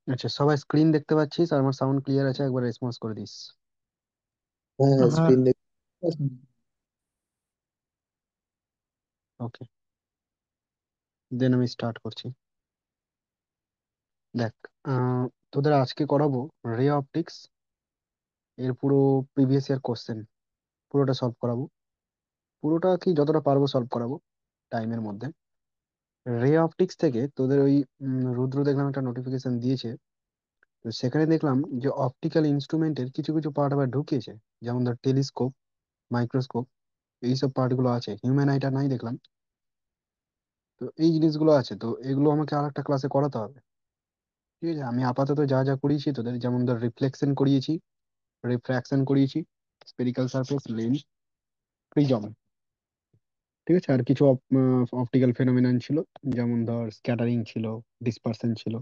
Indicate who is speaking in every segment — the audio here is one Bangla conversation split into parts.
Speaker 1: আচ্ছা, সবাই স্ক্রিন দেখতে পাচ্ছিস আর আমার সাউন্ড ক্লিয়ার আছে? একবার রেসপন্স করে দিস।
Speaker 2: হ্যাঁ হ্যাঁ,
Speaker 1: হ্যাঁ।
Speaker 2: স্ক্রিন দেখ।
Speaker 1: ওকে, দেন আমি স্টার্ট করছি। দেখ, আহ, তোদের আজকে করাবো রে অপটিক্স এর পুরো প্রিভিয়াস ইয়ার কোশ্চেন, পুরোটা সলভ করাবো। পুরোটা কি, যতটা পারবো সলভ করাবো টাইমের মধ্যে। রে অপটিক্স থেকে তোদের ওই রুদ্র দেখলাম একটা নোটিফিকেশন দিয়েছে, তো সেখানে দেখলাম যে অপটিক্যাল ইনস্ট্রুমেন্টের কিছু কিছু পার্ট আবার ঢুকিয়েছে। যেমন ধর টেলিস্কোপ, মাইক্রোস্কোপ, এইসব পার্ট গুলো আছে, হিউম্যান আইটা নাই দেখলাম। তো এই জিনিসগুলো আছে, তো এগুলো আমাকে আর একটা ক্লাসে করাতে হবে। ঠিক আছে, আমি আপাতত যা যা করিয়েছি তোদের, যেমন ধর রিফ্লেকশন করিয়েছি, রিফ্র্যাকশন করিয়েছি, স্পেরিক্যাল সারফেস, লেন্স, প্রিজম। ঠিক আছে, আর কিছু অপটিক্যাল ফেনোমেনন ছিল, যেমন ধর স্ক্যাটারিং ছিল, ডিসপারশন ছিল।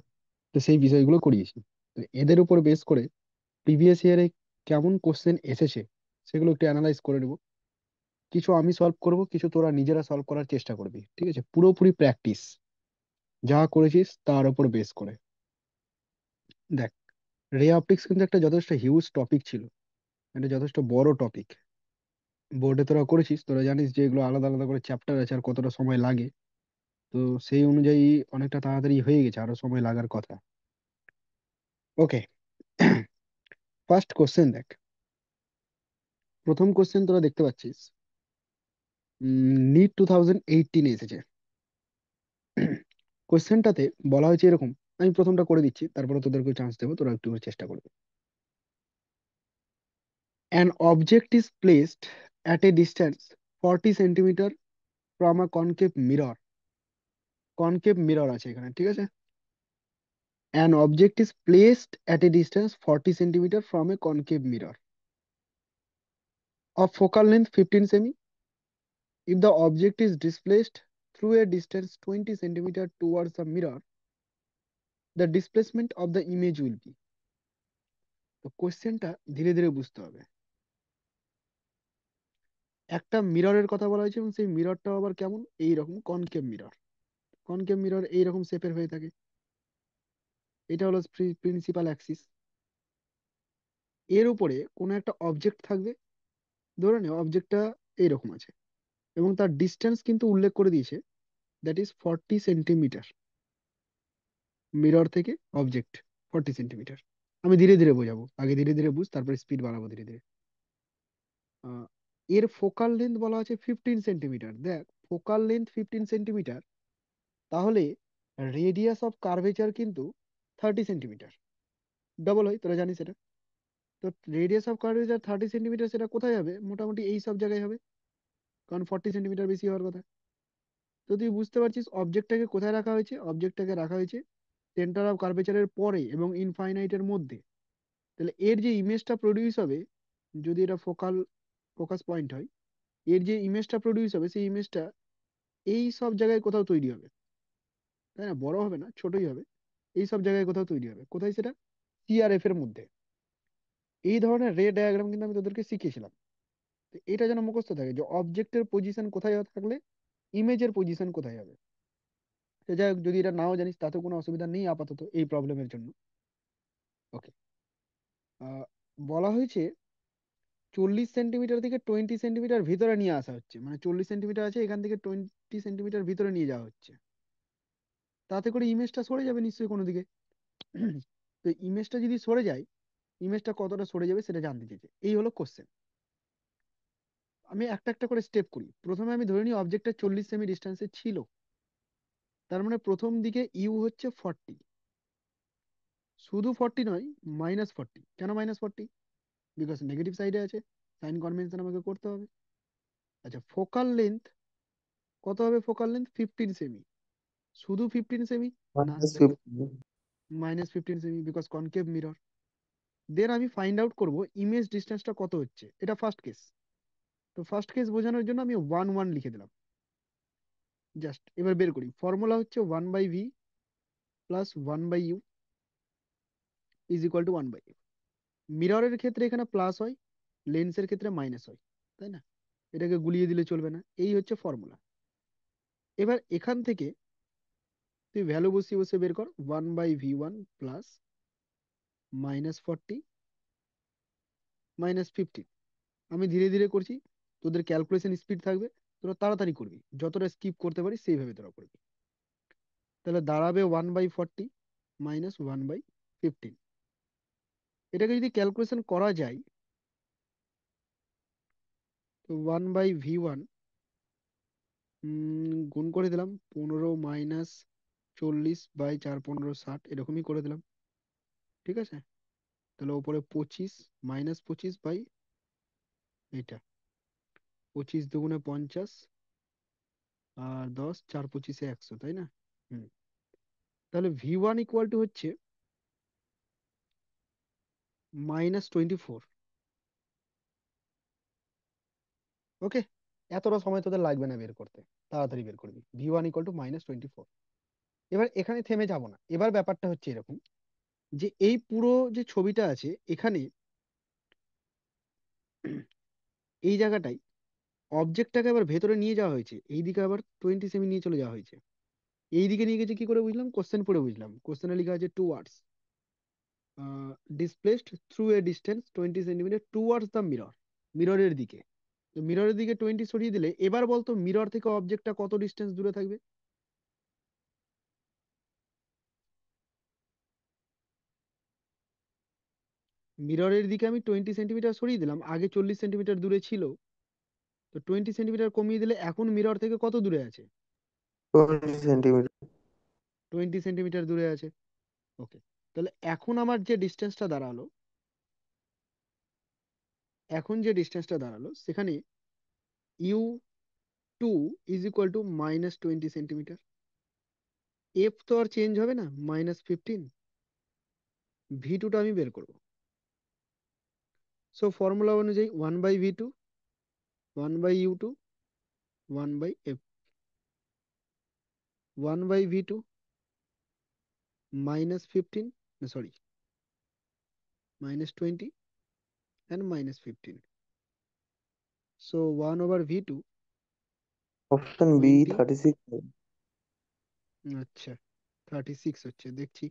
Speaker 1: তো সেই বিষয়গুলো করিয়েছি। তো এদের উপর বেস করে প্রিভিয়াস ইয়ারে কেমন কোশ্চেন এসেছে সেগুলো একটু অ্যানালাইজ করে নেবো। কিছু আমি সলভ করব, কিছু তোরা নিজেরা সলভ করার চেষ্টা করবি। ঠিক আছে, পুরোপুরি প্র্যাকটিস, যা করেছিস তার উপর বেস করে। দেখ, রে অপটিক্স কিন্তু একটা যথেষ্ট হিউজ টপিক ছিল, এটা যথেষ্ট বড় টপিক। বোর্ডে তোরা করেছিস, তোরা জানিস যে এগুলো আলাদা আলাদা করে চ্যাপ্টার আছে আর কতটা সময় লাগে। তো সেই অনুযায়ী অনেকটা তাড়াতাড়ি হয়ে গেছে, আরো সময় লাগার কথা। ওকে, ফার্স্ট কোশ্চেন দেখ। প্রথম কোশ্চেন তোরা দেখতে পাচ্ছিস, নিট 2018 এসেছে। কোশ্চেনটাতে বলা হয়েছে এরকম, আমি প্রথমটা করে দিচ্ছি, তারপরে তোদেরকে চান্স দেবো, তোরা একটু করে চেষ্টা করবে। An object is placed at a distance 40 centimeter from a concave mirror. Concave mirror আছে এখানে, ঠিক আছে। An object is placed at a distance 40 centimeter from a concave mirror of focal length 15 semi. If the object is displaced through a distance 20 centimeter towards the mirror, the displacement of the image will be. তো কোশ্চেনটা ধীরে ধীরে বুঝতে হবে। একটা মিররের কথা বলা হয়েছে এবং সেই মিররটা আবার কেমন, এইরকম কনকেভ মিরর। কনকেভ মিরর এইরকম শেপের হয়ে থাকে। এটা হলো প্রিন্সিপাল অ্যাক্সিস। এর উপরে কোনো একটা অবজেক্ট থাকবে, ধরে নে অবজেক্টটা এইরকম আছে, এবং তার ডিস্টেন্স কিন্তু উল্লেখ করে দিয়েছে, দ্যাট ইজ 40 সেন্টিমিটার। মিরর থেকে অবজেক্ট 40 সেন্টিমিটার। আমি ধীরে ধীরে বোঝাবো, আগে ধীরে ধীরে বুঝ, তারপরে স্পিড বাড়াবো ধীরে ধীরে। আহ, এর ফোকাল লেন্থ বলা আছে 15 সেন্টিমিটার। দেখ, ফোকাল লেন্থ 15 সেন্টিমিটার, তাহলে রেডিয়াস অফ কার্ভেচার কিন্তু 30 সেন্টিমিটার। ডবল হয়, তোরা জানিস এটা। তো রেডিয়াস অফ কার্ভেচার 30 সেন্টিমিটার, সেটা কোথায় হবে? মোটামুটি এই সব জায়গায় হবে, কারণ 40 সেন্টিমিটার বেশি হওয়ার কথা। তো তুই বুঝতে পারছিস অবজেক্টটাকে কোথায় রাখা হয়েছে। অবজেক্টটাকে রাখা হয়েছে সেন্টার অফ কার্ভেচারের পরে এবং ইনফাইনাইটের মধ্যে। তাহলে এর যে ইমেজটা প্রডিউস হবে, যদি এটা ফোকাস পয়েন্ট হয়, এর যে ইমেজটা প্রডিউস হবে সেই ইমেজটা এই সব জায়গায় কোথাও তৈরি হবে। তাই না? বড় হবে না, ছোটই হবে। এই সব জায়গায় কোথাও তৈরি হবে, কোথায় সেটা? সিআরএফ এর মধ্যে। এই ধরনের রে ডায়াগ্রাম কিন্তু আমি তোদেরকে শিখিয়েছিলাম। তো এটা যেন মুখস্থ থাকে যে অবজেক্টের পজিশন কোথায় থাকলে ইমেজের পজিশন কোথায় হবে। তো যাই হোক, যদি এটা নাও জানিস তাতে কোনো অসুবিধা নেই আপাতত এই প্রবলেমের জন্য। ওকে, বলা হয়েছে 40 সেন্টিমিটার থেকে 20 সেন্টিমিটার ভিতরে নিয়ে আসা হচ্ছে, মানে 40 সেন্টিমিটার আছে, এখান থেকে 20 সেন্টিমিটার ভিতরে নিয়ে যাওয়া হচ্ছে। তাতে করে ইমেজটা সরে যাবে নিশ্চয়ই কোনো দিকে। তো ইমেজটা যদি সরে যায়, ইমেজটা কতটা সরে যাবে সেটা জানতে চেয়েছে। এই হলো কোশ্চেন। আমি একটা একটা করে স্টেপ করি। প্রথমে আমি ধরে নিই অবজেক্টটা 40 সেমি ডিস্টেন্সে ছিল। তার মানে প্রথম দিকে ইউ হচ্ছে 40। শুধু 40 নয়, -40। কেন -40? বিকজ নেগেটিভ সাইডে আছে, সাইন কনভেনশন আমাকে করতে হবে। আচ্ছা, ফোকাল লেন্থ কত হবে? Focal length 15 semi. শুধু 15 সেমি? না,
Speaker 2: -15।
Speaker 1: -15 সেমি, বিকজ কনকেভ মিরর। দেন আমি ফাইন্ড আউট করব ইমেজ ডিস্টেন্সটা কত হচ্ছে। এটা ফার্স্ট কেস। তো ফার্স্ট কেস বোঝানোর জন্য আমি 1 1 লিখে দিলাম। জাস্ট এবার বের করি, ফর্মুলা হচ্ছে 1/v plus 1/u is equal two 1/u। মিররের ক্ষেত্রে এখানে প্লাস হয়, লেন্সের ক্ষেত্রে মাইনাস হয়, তাই না? এটাকে গুলিয়ে দিলে চলবে না, এই হচ্ছে ফর্মুলা। এবার এখান থেকে তুই ভ্যালু বসিয়ে বসে বের কর, 1/v1 প্লাস -40 -15। আমি ধীরে ধীরে করছি, তোদের ক্যালকুলেশন স্পিড থাকবে, তোরা তাড়াতাড়ি করবি, যতটা স্কিপ করতে পারিস সেইভাবে তোরা করবি। তাহলে দাঁড়াবে 1/40 -1/15। এটাকে যদি ক্যালকুলেশন করা যায়, তো 1/V1 গুণ করে দিলাম 15 -40/4 15 60, এরকমই করে দিলাম। ঠিক আছে, তাহলে ওপরে 25 -25 বাই এটা, 25 × 2 = 50, আর 10 4 25 100, তাই না? হুম। তাহলে V1 হচ্ছে -24। ওকে, এতটা সময় তোদের লাগবে না বের করতে, তাড়াতাড়ি বের করবি। V1 = -24। এবার এখানে থেমে যাব না, এবার ব্যাপারটা হচ্ছে এরকম, যে এই পুরো যে ছবিটা আছে এখানে, এই জায়গাটায় অবজেক্টটাকে আবার ভেতরে নিয়ে যাওয়া হয়েছে, এইদিকে আবার 20 সেমি নিয়ে চলে যাওয়া হয়েছে। এইদিকে নিয়ে গেছে কি করে বুঝলাম, কোশ্চেন পড়ে বুঝলাম। কোশ্চেনে লেখা আছে towards displaced through a distance 20 centimetre towards the mirror, মিররের দিকে। তো মিররের দিকে 20 সরিয়ে দিলে, এবার বলতো মিরর থেকে অবজেক্টটা কত ডিস্টেন্স দূরে থাকবে? মিররের দিকে আমি 20 সেন্টিমিটার সরিয়ে দিলাম, আগে 40 সেন্টিমিটার দূরে ছিল, তো 20 সেন্টিমিটার কমিয়ে দিলে এখন মিরর থেকে কত দূরে আছে?
Speaker 2: 20 সেন্টিমিটার।
Speaker 1: 20 সেন্টিমিটার দূরে আছে। ওকে, তাহলে এখন আমার যে ডিস্টেন্সটা দাঁড়ালো, সেখানে U2 = -20 সেন্টিমিটার। এফ তো আর চেঞ্জ হবে না, -15। V2টা আমি বের করব। সো ফর্মুলা অনুযায়ী 1/V2, 1/U2, 1/F। 1/V2 -15, sorry, -20 and -15। So 1/V2,
Speaker 2: option B
Speaker 1: 20।
Speaker 2: 36।
Speaker 1: আচ্ছা, 36 হচ্ছে দেখছি।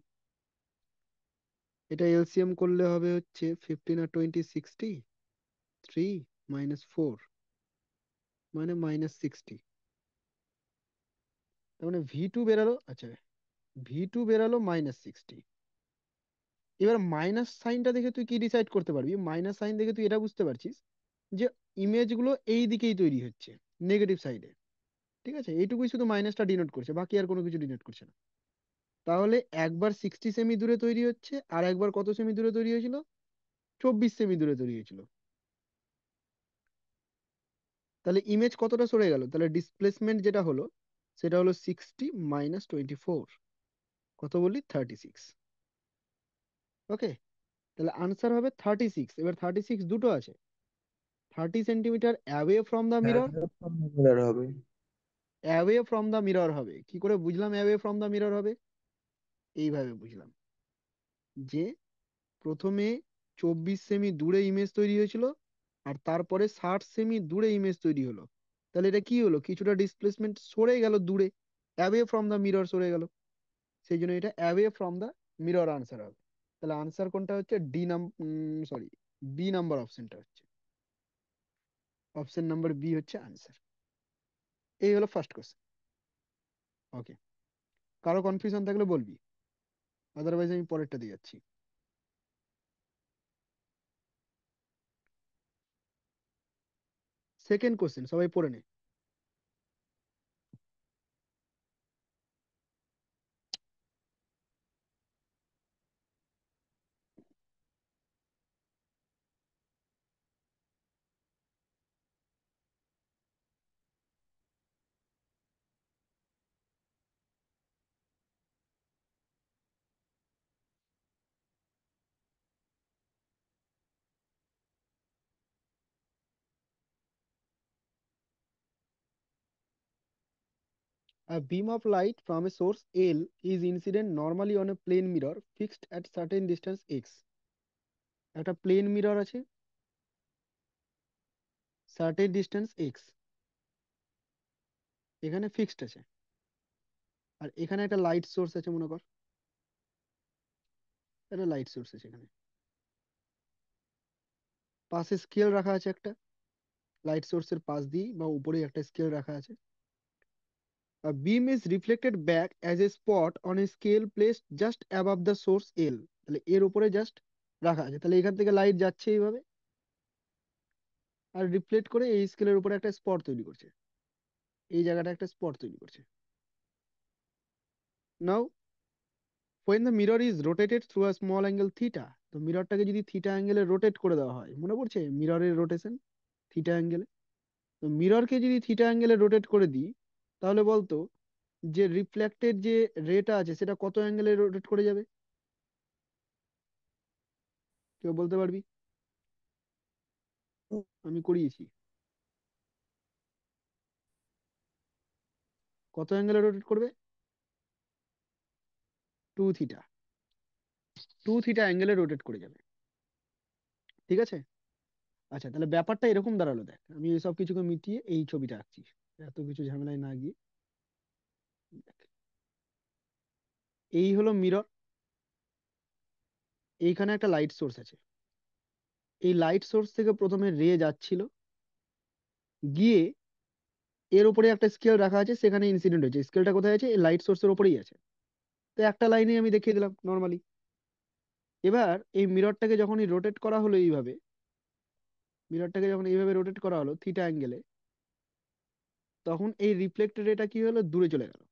Speaker 1: এটা এলসিএম করলে হবে হচ্ছে 15 আর 20 60, 3 -4 মানে -60। তার মানে V2 বেরালো, আচ্ছা, V2 বেরালো -60। এবার মাইনাস সাইনটা দেখে তুই কি ডিসাইড করতে পারবি? মাইনাস সাইন দেখে তুই এটা বুঝতে পারছিস যে ইমেজগুলো এই দিকেই তৈরি হচ্ছে, নেগেটিভ সাইডে। ঠিক আছে, এইটুকুই শুধু মাইনাসটা ডিনোট করছে, বাকি আর কোনো কিছু ডিনোট করছে না। তাহলে একবার 60 সেমি দূরে তৈরি হচ্ছে, আর একবার কত সেমি দূরে তৈরি হয়েছিল? 24 সেমি দূরে তৈরি হয়েছিল। তাহলে ইমেজ কতটা সরে গেল? তাহলে ডিসপ্লেসমেন্ট যেটা হলো, সেটা হলো 60 - 24। কত বললি? 36। ওকে, তাহলে আনসার হবে 36। এবার 36 দুটো আছে, 30 centimetre away from the mirror.
Speaker 2: Mirror হবে।
Speaker 1: অ্যাওয়ে ফ্রম দ্য মিরর হবে, কি করে বুঝলাম অ্যাওয়ে ফ্রম দ্য মিরর হবে? এইভাবে বুঝলাম, যে প্রথমে 24 সেমি দূরে ইমেজ তৈরি হয়েছিল, আর তারপরে 60 সেমি দূরে ইমেজ তৈরি হলো। তাহলে এটা কি হলো? কিছুটা ডিসপ্লেসমেন্ট সরে গেল দূরে, অ্যাওয়ে ফ্রম দ্য মিরর সরে গেল, সেই জন্য এটা away from the mirror answer হবে। তাহলে আনসার কোনটা হচ্ছে? D number, sorry, B number অপশনটা হচ্ছে, অপশন নাম্বার বি হচ্ছে আনসার। এই হলো ফার্স্ট কোশ্চেন। ওকে, কারো কনফিউশন থাকলে বলবি, আদারওয়াইজ আমি পরেরটা দিয়ে যাচ্ছি। সেকেন্ড কোশ্চেন সবাই পড়ে নে। A beam of light from a source L is incident normally on a plane mirror fixed at certain distance x. একটা প্লেন মিরর আছে, সার্টেন ডিস্টেন্স x, এখানে ফিক্সড আছে, আর এখানে একটা লাইট সোর্স আছে মনে কর। একটা লাইট সোর্স আছে এখানে, পাশে স্কেল রাখা আছে একটা, লাইট সোর্সের পাশ দিয়ে বা উপরে একটা স্কেল রাখা আছে। A beam is reflected back as a spot on a scale placed just above the source L। তাহলে এর উপরে জাস্ট রাখা আছে, তাহলে এখান থেকে লাইট যাচ্ছে এইভাবে আর রিফ্লেক্ট করে এই স্কেলের উপরে একটা স্পট তৈরি করছে, এই জায়গাটা একটা স্পট তৈরি করছে। নাও when the mirror is rotated through a small angle theta, তো মিররটাকে যদি থিটা অ্যাঙ্গেলে রোটেট করে দেওয়া হয়, মনে পড়ছে মিররের রোটেশন থিটা অ্যাঙ্গেলে, তো মিররকে যদি থিটা অ্যাঙ্গেলে রোটেট করে দিই, তাহলে বলতো যে রিফ্লেক্টেড যে রেটা আছে সেটা কত অ্যাঙ্গেলে রোটেট করে যাবে, কেউ বলতে পারবি? আমি করিয়েছি, কত অ্যাঙ্গেলে রোটেট করবে? 2 থিটা, 2 থিটা অ্যাঙ্গেলে রোটেট করে যাবে। ঠিক আছে, আচ্ছা তাহলে ব্যাপারটা এরকম দাঁড়ালো, দেখ আমি সব কিছুকে মিটিয়ে এই ছবিটা আঁকছি, এত কিছু ঝামেলায় না গিয়ে। দেখ, এই হলো মিরর, এইখানে একটা লাইট সোর্স আছে, এই লাইট সোর্স থেকে প্রথমে রে যাচ্ছিল, গিয়ে এর উপরে একটা স্কেল রাখা আছে, সেখানে ইনসিডেন্ট হয়েছে, স্কেলটা কোথায় আছে? এই লাইট সোর্সের উপরেই আছে। তো একটা লাইনে আমি দেখিয়ে দিলাম নর্মালি। এবার এই মিররটাকে যখনই রোটেট করা হলো এইভাবে, মিররটাকে যখন এইভাবে রোটেট করা হলো থিটা অ্যাঙ্গেলে, তখন এই রিফ্লেক্টেড রেটা কি হলো? দূরে চলে গেল।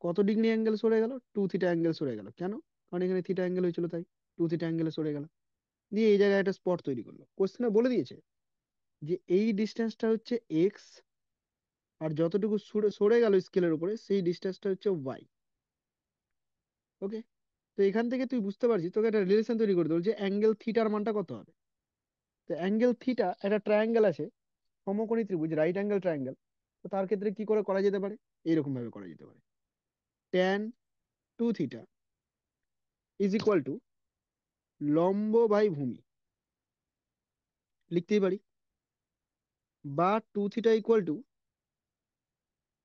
Speaker 1: কত ডিগ্রি অ্যাঙ্গেল সরে গেল? 2 থিটা অ্যাঙ্গেল সরে গেল। কেন? কারণ এখানে থিটা অ্যাঙ্গেল হয়েছিল তাই 2 থিটা অ্যাঙ্গেলে সরে গেল। দিয়ে এই জায়গায় একটা স্পট তৈরি করলো, কোশ্চেনে বলে দিয়েছে যে এই ডিস্টেন্সটা হচ্ছে এক্স, আর যতটুকু সরে সরে গেল স্কেলের উপরে সেই ডিস্টেন্সটা হচ্ছে ওয়াই। ওকে, তো এখান থেকে তুই বুঝতে পারছিস, তোকে একটা রিলেশন তৈরি করে দেবো যে অ্যাঙ্গেল থিটার মানটা কত হবে। তো অ্যাঙ্গেল থিটা, একটা ট্রায়াঙ্গেল আছে, সমকোণী ত্রিভুজ, রাইট অ্যাঙ্গেল ট্রায়াঙ্গেল, তো তার ক্ষেত্রে কি করে করা যেতে পারে? এইরকম ভাবে করা যেতে পারে, tan 2 theta is equal to লম্ব বাই ভূমি, লিখতেই পারি, বা 2 theta equal to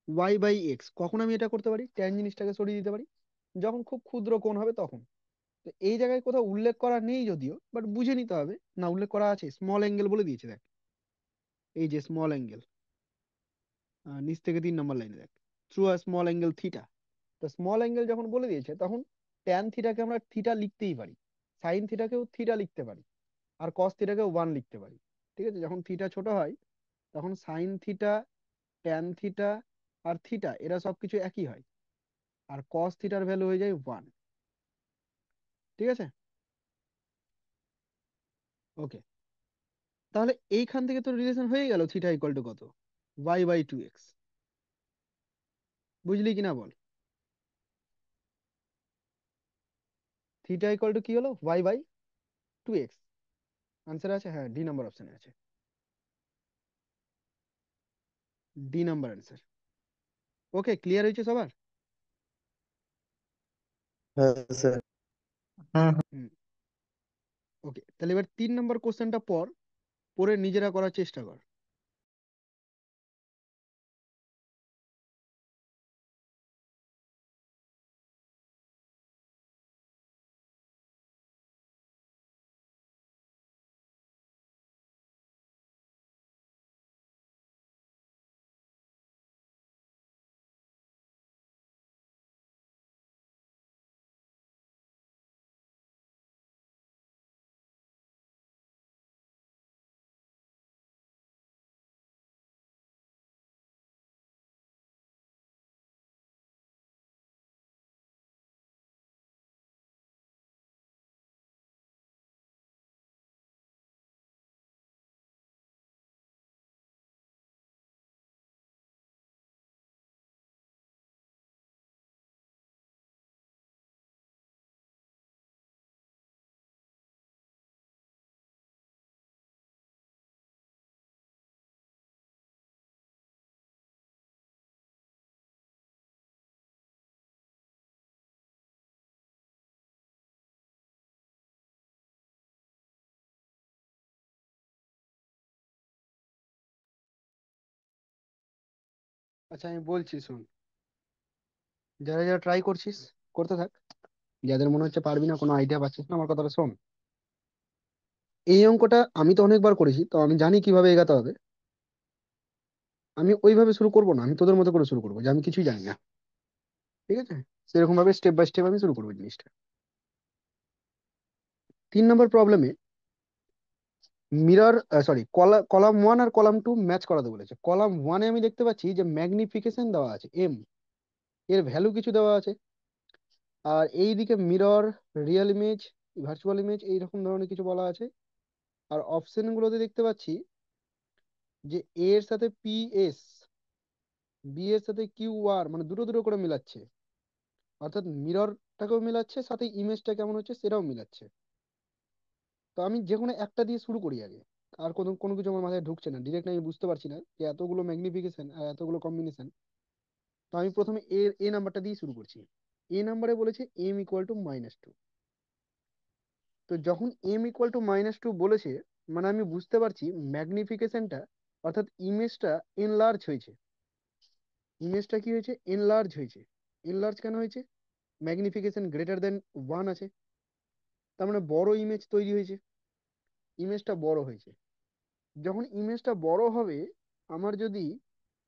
Speaker 1: Y by X. কখন আমি এটা করতে পারি? ট্যান জিনিসটাকে সরিয়ে দিতে পারি যখন খুব ক্ষুদ্র কোণ হবে তখন। তো এই জায়গায় কোথাও উল্লেখ করা নেই যদিও, বাট বুঝে নিতে হবে। না, উল্লেখ করা আছে, স্মল অ্যাঙ্গেল বলে দিয়েছে দেখ, এই যে স্মল অ্যাঙ্গেল, নিচ থেকে 3 নম্বর লাইনে দেখ, through a small angle theta. তো স্মল অ্যাঙ্গেল যখন বলে দিয়েছে তখন ট্যান থিটাকে আমরা থিটা লিখতেই পারি, সাইন থিটাকেও থিটা লিখতে পারি, আর কস থিটাকে 1 লিখতে পারি। ঠিক আছে, যখন থিটা ছোট হয় তখন সাইন থিটা, ট্যান থিটা আর থিটা এরা সবকিছু একই হয়, আর কস থিটার ভ্যালু হয়ে যায় 1। ঠিক আছে, ওকে, তাহলে এইখান থেকে তো রিলেশন হয়ে গেল থিটা ইকুয়াল টু কত? y/2x। বুঝলি কিনা বল? থিটা ইকুয়াল টু কি হলো? y/2x। আনসার আছে, হ্যাঁ, ডি নাম্বার অপশনে আছে, ডি নাম্বার অ্যান্সার। ওকে, ক্লিয়ার হয়েছে সবার?
Speaker 2: হ্যাঁ স্যার। হুম হুম।
Speaker 1: হুম, ওকে, তাহলে এবার 3 নম্বর কোশ্চেনটা পর, পরে নিজেরা করার চেষ্টা কর। আচ্ছা আমি বলছি শোন, যারা যারা ট্রাই করছিস করতে থাক। যাদের মনে হচ্ছে পারবি না, কোনো আইডিয়া পাচ্ছিস না, আমার কথাটা শোন। এই অঙ্কটা আমি তো অনেকবার করেছি, তো আমি জানি কিভাবে এগাতে হবে। আমি ওইভাবে শুরু করবো না, আমি তোদের মতো করে শুরু করবো, যে আমি কিছুই জানি না। ঠিক আছে? সেরকম ভাবে স্টেপ বাই স্টেপ আমি শুরু করবো জিনিসটা। 3 নম্বর প্রবলেমে মিরর, সরি, কলাম ওয়ান আর কলাম টু ম্যাচ করাতে বলেছে। কলাম ওয়ানে আমি দেখতে পাচ্ছি যে ম্যাগনিফিকেশন দেওয়া আছে এম, এর ভ্যালু কিছু দেওয়া আছে। আর এইদিকে mirror, real image, virtual image, এইরকম ধরনের কিছু বলা আছে। আর অপশন গুলোতে দেখতে পাচ্ছি যে এ এর সাথে পি এস, বি এর সাথে কিউ আর, মানে দুটো দুটো করে মিলাচ্ছে। অর্থাৎ মিররটাকেও মিলাচ্ছে, সাথে ইমেজটা কেমন হচ্ছে সেটাও মিলাচ্ছে। তো আমি যে কোনো একটা দিয়ে শুরু করি আগে। আর কোনো কোনো কিছু আমার মাথায় ঢুকছে না, ডিরেক্ট আমি বুঝতে পারছি না যে এতগুলো ম্যাগনিফিকেশন আর এতগুলো কম্বিনেশন। তো আমি প্রথমে এ নাম্বারটা দিয়ে শুরু করছি। এ নাম্বারে বলেছে m = -2। তো যখন m = -2 বলেছে, মানে আমি বুঝতে পারছি ম্যাগনিফিকেশনটা, অর্থাৎ ইমেজটা এনলার্জ হয়েছে। ইমেজটা কি হয়েছে? এনলার্জ হয়েছে। এনলার্জ কেন হয়েছে? ম্যাগনিফিকেশন গ্রেটার দেন 1 আছে, তার মানে বড় ইমেজ তৈরি হয়েছে, ইমেজটা বড় হয়েছে। যখন ইমেজটা বড় হবে, আমার যদি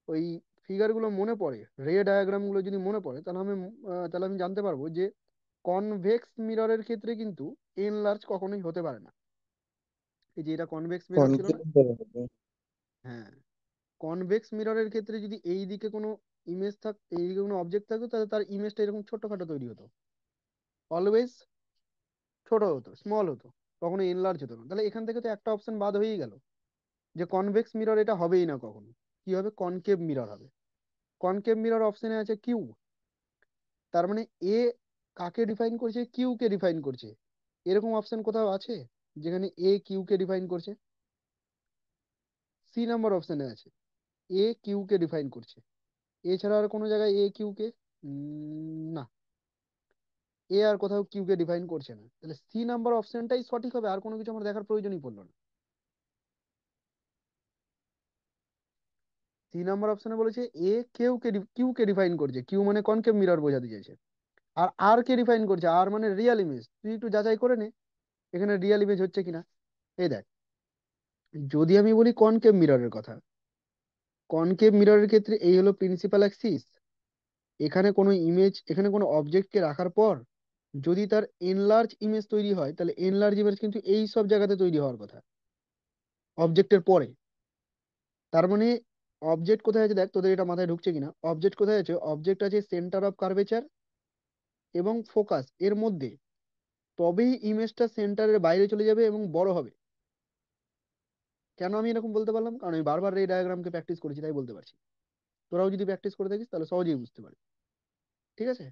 Speaker 1: ওই ফিগার গুলো মনে পড়ে, রে ডায়াগ্রাম গুলো যদি মনে পড়ে, তাহলে আমি জানতে পারবো যে কনভেক্স মিররের ক্ষেত্রে কিন্তু এনলার্জ কখনোই হতে পারে না। এই যে এটা কনভেক্স মিরর ছিল
Speaker 2: কনকেভ
Speaker 1: না?
Speaker 2: বলা হবে।
Speaker 1: হ্যাঁ, কনভেক্স মিররের ক্ষেত্রে যদি এই দিকে কোনো এই দিকে কোনো অবজেক্ট থাকতো, তাহলে তার ইমেজটা এরকম ছোটখাটো তৈরি হতো, অলওয়েজ ছোট হতো, স্মল হতো, কখনো এনলার্জ হতো না। তাহলে এখান থেকে তো একটা অপশন বাদ হয়েই গেল, যে কনভেক্স মিরর এটা হবেই না কখনো। কি হবে? কনকেভ মিরর হবে। কনকেভ মিরর অপশনে আছে কিউ। তার মানে এ কাকে ডিফাইন করছে? কিউ কে ডিফাইন করছে। এরকম অপশন কোথাও আছে যেখানে এ কিউ কে ডিফাইন করছে? সি নাম্বার অপশনে আছে, এ কিউ কে ডিফাইন করছে। এছাড়া আর কোনো জায়গায় এ কিউ কে না, এ আর কোথাও কিউ কে ডিফাইন করছে না। তাহলে সি নাম্বার অপশনটাই সঠিক হবে, আর কোনো কিছু আমার দেখার প্রয়োজনই পড়লো না। সি নাম্বার অপশনে বলেছে এ কিউ কে ডিফাইন করছে, কিউ মানে কনকেভ মিরর বোঝাতে চাইছে। আর আর কে ডিফাইন করছে, আর মানে রিয়েল ইমেজ। তুই একটু যাচাই করে নে এখানে রিয়েল ইমেজ হচ্ছে কিনা। এই দেখ, যদি আমি বলি কনকেভ মিররের কথা, কনকেভ মিররের ক্ষেত্রে এই হলো প্রিন্সিপাল অ্যাক্সিস। এখানে কোনো ইমেজ, এখানে কোনো অবজেক্টকে রাখার পর যদি তার এনলার্জ ইমেজ তৈরি হয়, তাহলে এনলার্জ ইমেজ কিন্তু এই সব জায়গাতে তৈরি হওয়ার কথা, অবজেক্টের পরে। তার মানে অবজেক্ট কোথায় আছে, দেখ তোদের এটা মাথায় ঢুকছে কিনা। অবজেক্ট কোথায় আছে? অবজেক্ট আছে সেন্টার অফ কার্ভেচার এবং ফোকাস এর মধ্যে। তবেই ইমেজটা সেন্টারের বাইরে চলে যাবে এবং বড় হবে। কেন আমি এরকম বলতে পারলাম? কারণ আমি বারবার এই ডায়াগ্রামকে প্র্যাকটিস করেছি, তাই বলতে পারছি। তোরাও যদি প্র্যাকটিস করে থাকিস তাহলে সহজেই বুঝতে পারবি। ঠিক আছে?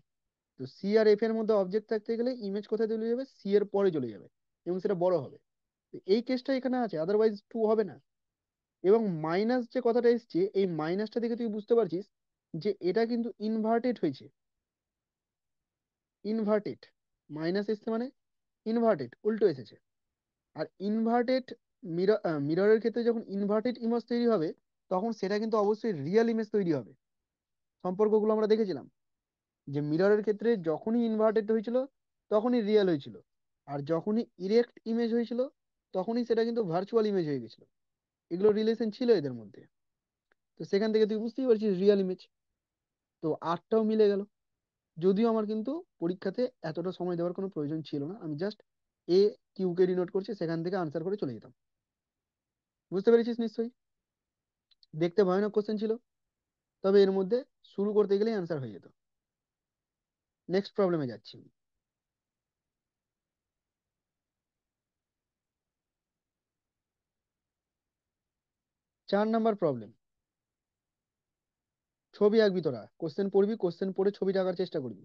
Speaker 1: তো সি আর এফ এর মধ্যে অবজেক্ট থাকতে গেলে ইমেজ কোথায় চলে যাবে? সি এর পরে চলে যাবে এবং সেটা বড় হবে। তো এই কেসটা এখানে আছে, আদারওয়াইজ টু হবে না। এবং মাইনাস যে কথাটা এসছে, এই মাইনাসটা দেখে তুই বুঝতে পারছিস যে এটা কিন্তু ইনভার্টেড হয়েছে। ইনভার্টেড, মাইনাস এসছে মানে ইনভার্টেড, উল্টো এসেছে। আর ইনভার্টেড মিররের ক্ষেত্রে যখন ইনভার্টেড ইমেজ তৈরি হবে, তখন সেটা কিন্তু অবশ্যই রিয়েল ইমেজ তৈরি হবে। সম্পর্কগুলো আমরা দেখেছিলাম যে মিররের ক্ষেত্রে যখনই ইনভার্টেড হয়েছিল তখনই রিয়েল হয়েছিল, আর যখনই ইরেক্ট ইমেজ হয়েছিল তখনই সেটা কিন্তু ভার্চুয়াল ইমেজ হয়ে গেছিল। এগুলো রিলেশন ছিল এদের মধ্যে। তো সেখান থেকে তুই বুঝতেই পারছিস রিয়েল ইমেজ। তো আটটাও মিলে গেল। যদিও আমার কিন্তু পরীক্ষাতে এতটা সময় দেওয়ার কোনো প্রয়োজন ছিল না, আমি just a Q K denote করছি, সেখান থেকে আনসার করে চলে যেতাম। বুঝতে পেরেছিস নিশ্চয়ই? দেখতে ভয়ানক কোশ্চেন ছিল, তবে এর মধ্যে শুরু করতে গেলেই আনসার হয়ে যেত। নেক্সট প্রবলেমে যাচ্ছি। 4 নাম্বার প্রবলেম। ছবি আঁকবি তোরা, কোশ্চেন পড়বি, কোশ্চেন পড়ে ছবিটা আঁকার চেষ্টা করবি।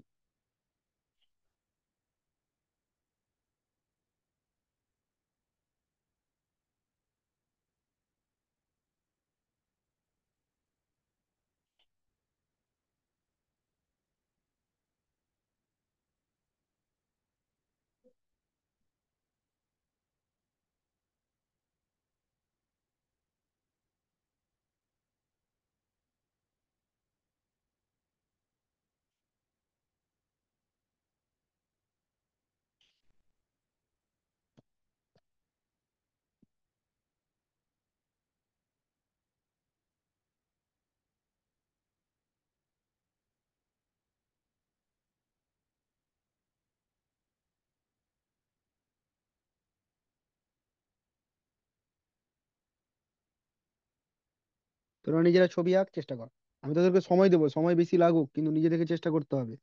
Speaker 1: তোরা নিজেরা ছবি আঁক, চেষ্টা কর। আমি তোদেরকে সময় দেবো, সময় বেশি লাগুক, কিন্তু নিজে থেকে চেষ্টা করতে হবে।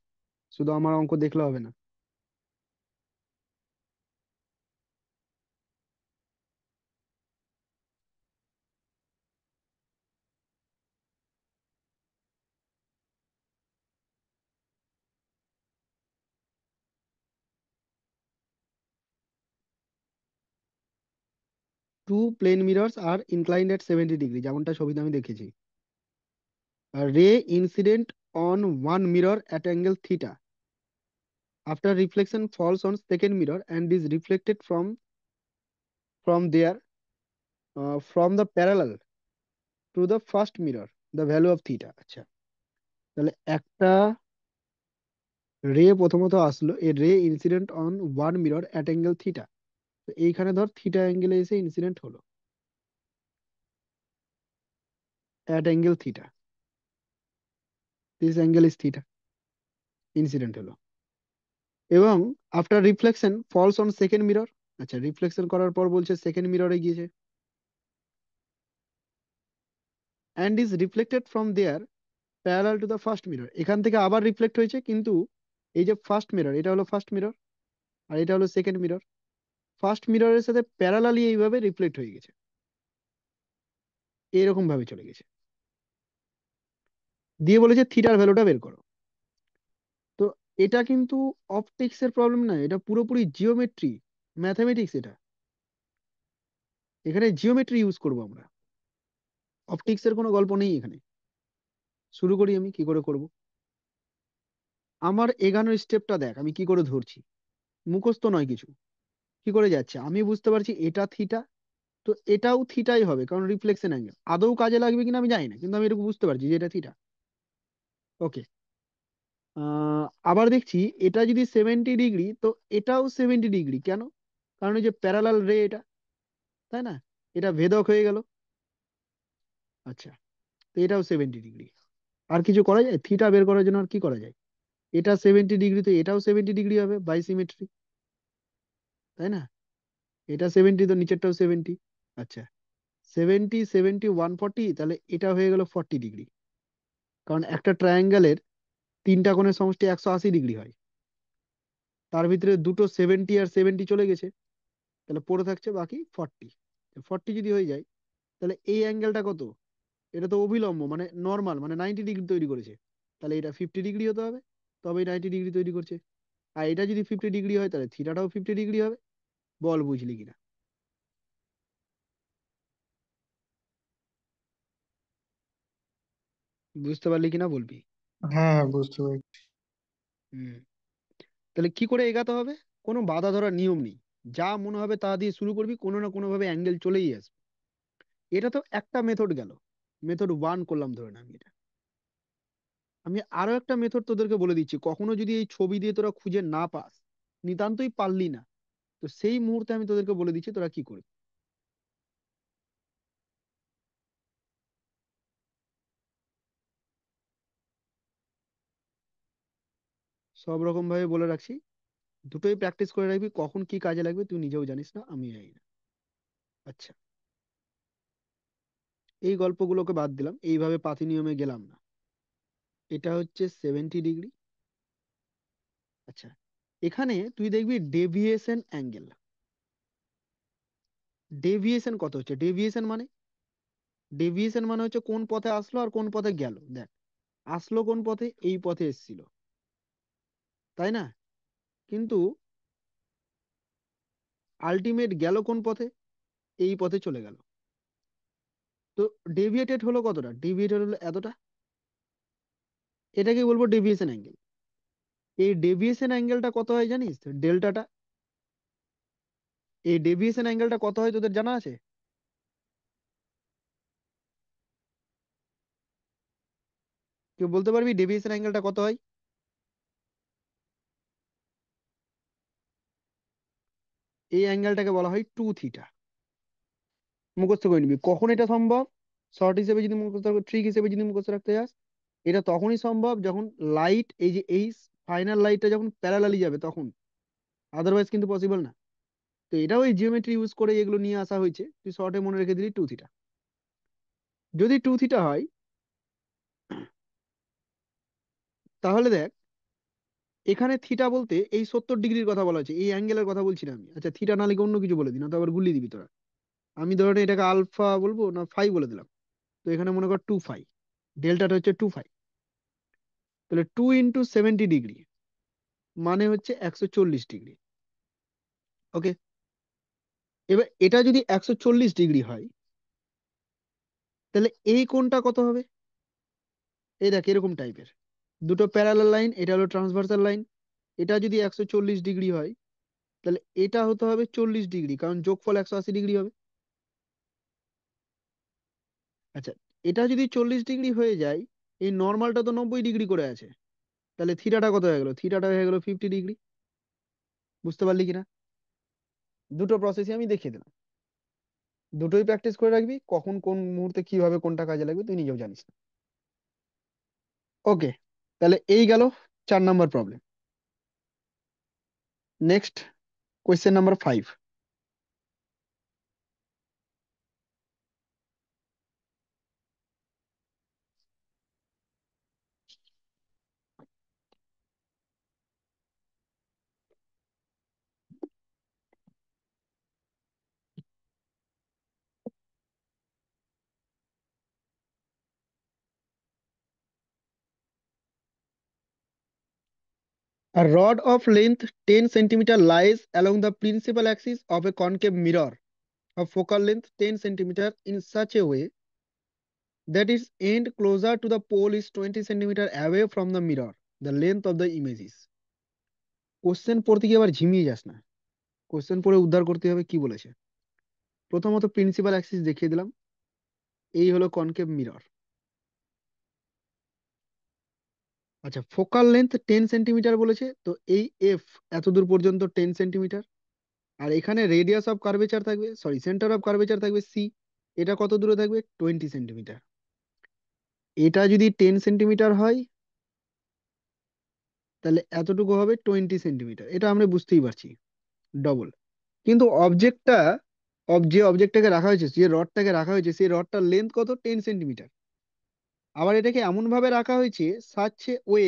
Speaker 1: শুধু আমার অঙ্ক দেখলে হবে না। 2 প্লেন মিরর্স আর ইনক্লাইন্ড এট 70 ডিগ্রি, যেমনটা ছবিতে আমি দেখেছি। Ray incident on one mirror at angle theta, after reflection falls on second mirror and is reflected from there from the parallel to the first mirror, the value of theta. আচ্ছা, তাহলে একটা রে প্রথমত আসলো, a ray incident on one mirror at angle theta. তো এইখানে ধর থিটা অ্যাঙ্গেলে এসে ইনসিডেন্ট হলো, at angle theta, this angle is theta, incident হলো। এবং after reflection falls on second mirror. আচ্ছা, রিফ্লেকশন করার পর বলছে সেকেন্ড মিররে গিয়েছে, and is reflected from there parallel to the first mirror, এখান থেকে আবার রিফ্লেক্ট হয়েছে, কিন্তু এই যে ফার্স্ট মিরর, এটা হলো ফার্স্ট মিরর, আর এটা হলো সেকেন্ড মিরর, ফার্স্ট মিররের সাথে প্যারালালি এইভাবে রিফ্লেক্ট হয়ে গেছে, এরকম ভাবে চলে গেছে। দিয়ে বলেছে থিটার ভ্যালুটা বের করো। তো এটা কিন্তু অপটিক্স এর প্রবলেম না, এটা পুরোপুরি জিওমেট্রি, ম্যাথমেটিক্স এটা। এখানে জিওমেট্রি ইউজ করব আমরা, অপটিক্স এর কোনো গল্প নেই এখানে। শুরু করি, আমি কি করে করব। আমার এগানোর স্টেপটা দেখ, আমি কি করে ধরছি, মুখস্থ নয় কিছু। কি করে যাচ্ছে, আমি বুঝতে পারছি এটা থিটা, তো এটাও থিটাই হবে, কারণ রিফ্লেকশন অ্যাঙ্গেল। আদৌ কাজে লাগবে কিনা আমি জানি না, কিন্তু আমি এটুকু বুঝতে পারছি যে এটা থিটা। ওকে। আবার দেখছি এটা যদি 70 ডিগ্রি, তো এটাও 70 ডিগ্রি কেন? কারণ এই যে প্যারালাল রে এটা, তাই না? এটা ভেদক হয়ে গেল। আচ্ছা, তো এটাও 70 ডিগ্রি। আর কিছু করা যায় থিটা বের করার জন্য? আর কি করা যায়? এটা 70 ডিগ্রি, তো এটাও 70 ডিগ্রি হবে বাই সিমেট্রি, তাই না? এটা 70, তো নিচেরটাও 70। আচ্ছা, 70 70 140, তাহলে এটা হয়ে গেল 40 ডিগ্রি। কারণ একটা ট্রায়াঙ্গেলের তিনটা কোণের সমষ্টি 180 ডিগ্রি হয়, তার ভিতরে দুটো 70 আর 70 চলে গেছে, তাহলে পড়ে থাকছে বাকি 40। 40 যদি হয়ে যায়, তাহলে এই অ্যাঙ্গেলটা কত? এটা তো অভিলম্ব, মানে নর্মাল, মানে 90 ডিগ্রি তৈরি করেছে, তাহলে এটা 50 ডিগ্রি হতে হবে, তবেই 90 ডিগ্রি তৈরি করছে। আর এটা যদি 50 ডিগ্রি হয়, তাহলে থিটাটাও 50 ডিগ্রি হবে। বল বুঝলি কিনা, বুঝতে পারলি কিনা বলবি।
Speaker 2: হ্যাঁ হ্যাঁ, বুঝতে পেরেছি।
Speaker 1: হুম। তাহলে কি করে এগাতে হবে? কোনো বাধা ধরার নিয়ম নেই, যা মনে হবে তা দিয়ে শুরু করবি, কোনো না কোনো ভাবে অ্যাঙ্গেল চলেই আসবে। এটা তো একটা মেথড গেল, মেথড ওয়ান করলাম ধরে না আমি এটা। আমি আরো একটা মেথড তোদেরকে বলে দিচ্ছি, কখনো যদি এই ছবি দিয়ে তোরা খুঁজে না পাস, নিতান্তই পারলি না, তো সেই মুহূর্তে আমি তোদেরকে বলে দিচ্ছি তোরা কি করবি। সব রকম ভাবে বলে রাখছি, দুটোই প্র্যাকটিস করে রাখবি, কখন কি কাজে লাগবে তুই নিজেও জানিস না, আমি জানি না। আচ্ছা, এই গল্পগুলোকে বাদ দিলাম, এইভাবে পাতি নিয়মে গেলাম না। এটা হচ্ছে 70 ডিগ্রি। আচ্ছা, এখানে তুই দেখবি ডেভিয়েশন অ্যাঙ্গেল। ডেভিয়েশন কত হচ্ছে? ডেভিয়েশন মানে হচ্ছে কোন পথে আসলো আর কোন পথে গেল। দেখ, আসলো কোন পথে, এই পথে এসেছিল, তাই না? কিন্তু আলটিমেট গেল কোন পথে, এই পথে চলে গেল। তো ডেভিয়েটেড হলো কতটা? ডেভিয়েটেড হলো এতটা। এটাকে বলবো ডেভিয়েশন অ্যাঙ্গেল। এই ডেভিয়েশন অ্যাঙ্গেলটা কত হয় জানিস? ডেল্টাটা। এই ডেভিয়েশন অ্যাঙ্গেলটা কত হয় তোদের জানা আছে? কেউ বলতে পারবি ডেভিয়েশন অ্যাঙ্গেলটা কত হয়? এই অ্যাঙ্গেলটাকে বলা হয় 2 থিটা। মুখস্থ করে নিবি কখন এটা সম্ভব। শর্ট হিসেবে যদি মুখস্থ, ট্রিক হিসেবে যদি মুখস্থ রাখতে যাস, এটা তখনই সম্ভব যখন লাইট, এই যে এই ফাইনাল লাইটটা যখন প্যারালালি যাবে তখন, আদারওয়াইজ কিন্তু পসিবল না। তো এটাও এই জিওমেট্রি ইউজ করে এগুলো নিয়ে আসা হয়েছে, তুই শর্টে মনে রেখে দিলি 2 থিটা। যদি 2θ হয় তাহলে দেখ, এখানে থিটা বলতে এই 70 ডিগ্রির কথা বলা হচ্ছে, এই অ্যাঙ্গেলের কথা বলছি না আমি। আচ্ছা থিটা না লিখে অন্য কিছু বলে দিই, না তো আবার গুলিয়ে দিবি তোরা। আমি ধরেন এটাকে আলফা বলবো না ফাই বলে দিলাম। তো এখানে মনে কর 2 ফাই, ডেল্টাটা হচ্ছে 2 ফাই। তাহলে 2 × 70 ডিগ্রি মানে হচ্ছে 140 ডিগ্রি। ওকে, এবার এটা যদি 140 ডিগ্রি হয়, তাহলে এই কোণটা কত হবে? এই দেখ এরকম টাইপের দুটো প্যারালাল লাইন, এটা হলো ট্রান্সভার্সাল লাইন। এটা যদি 140 ডিগ্রি হয়, তাহলে এটা হতে হবে 40 ডিগ্রি, কারণ যোগফল 180 ডিগ্রি হবে। আচ্ছা, এটা যদি 40 ডিগ্রি হয়ে যায়, এই নর্মালটা তো 90 ডিগ্রি করে আছে, তাহলে থিটাটা কত হয়ে গেল? থিটাটা হয়ে গেল 50 ডিগ্রি। বুঝতে পারলি কিনা? দুটো প্রসেসই আমি দেখিয়ে দিলাম, দুটোই প্র্যাকটিস করে রাখবি, কখন কোন মুহূর্তে কিভাবে কোনটা কাজে লাগবে তুই নিজেও জানিস না। ওকে, তাহলে এই গেল 4 number problem. Next, question number 5। A rod of length 10 centimeter lies along the principal axis of a concave mirror of focal length 10 centimeter in such a way that its end closer to the pole is 20 centimeter away from the mirror. The length of the image is. Question পড়তে গিয়ে আবার ঝিমিয়ে যাস না, কোশ্চেন পড়ে উদ্ধার করতে হবে কি বলেছে। প্রথমত প্রিন্সিপাল অ্যাক্সিস দেখিয়ে দিলাম, এই হলো কনকেভ মিরর। আচ্ছা, ফোকাল লেন্থ 10 সেন্টিমিটার বলেছে, তো এই এফ এত দূর পর্যন্ত 10 সেন্টিমিটার। আর এখানে রেডিয়াস অফ কার্ভেচার থাকবে, সরি সেন্টার অফ কার্ভেচার থাকবে সি, এটা কত দূরে থাকবে? 20 সেন্টিমিটার। এটা যদি 10 সেন্টিমিটার হয়, তাহলে এতটুকু হবে 20 সেন্টিমিটার, এটা আমরা বুঝতেই পারছি, ডবল। কিন্তু অবজেক্টটা, যে অবজেক্টটাকে রাখা হয়েছে, যে রডটাকে রাখা হয়েছে, সেই রডটার লেন্থ কত? 10 সেন্টিমিটার। আবার এটাকে এমন ভাবে রাখা হয়েছে such a way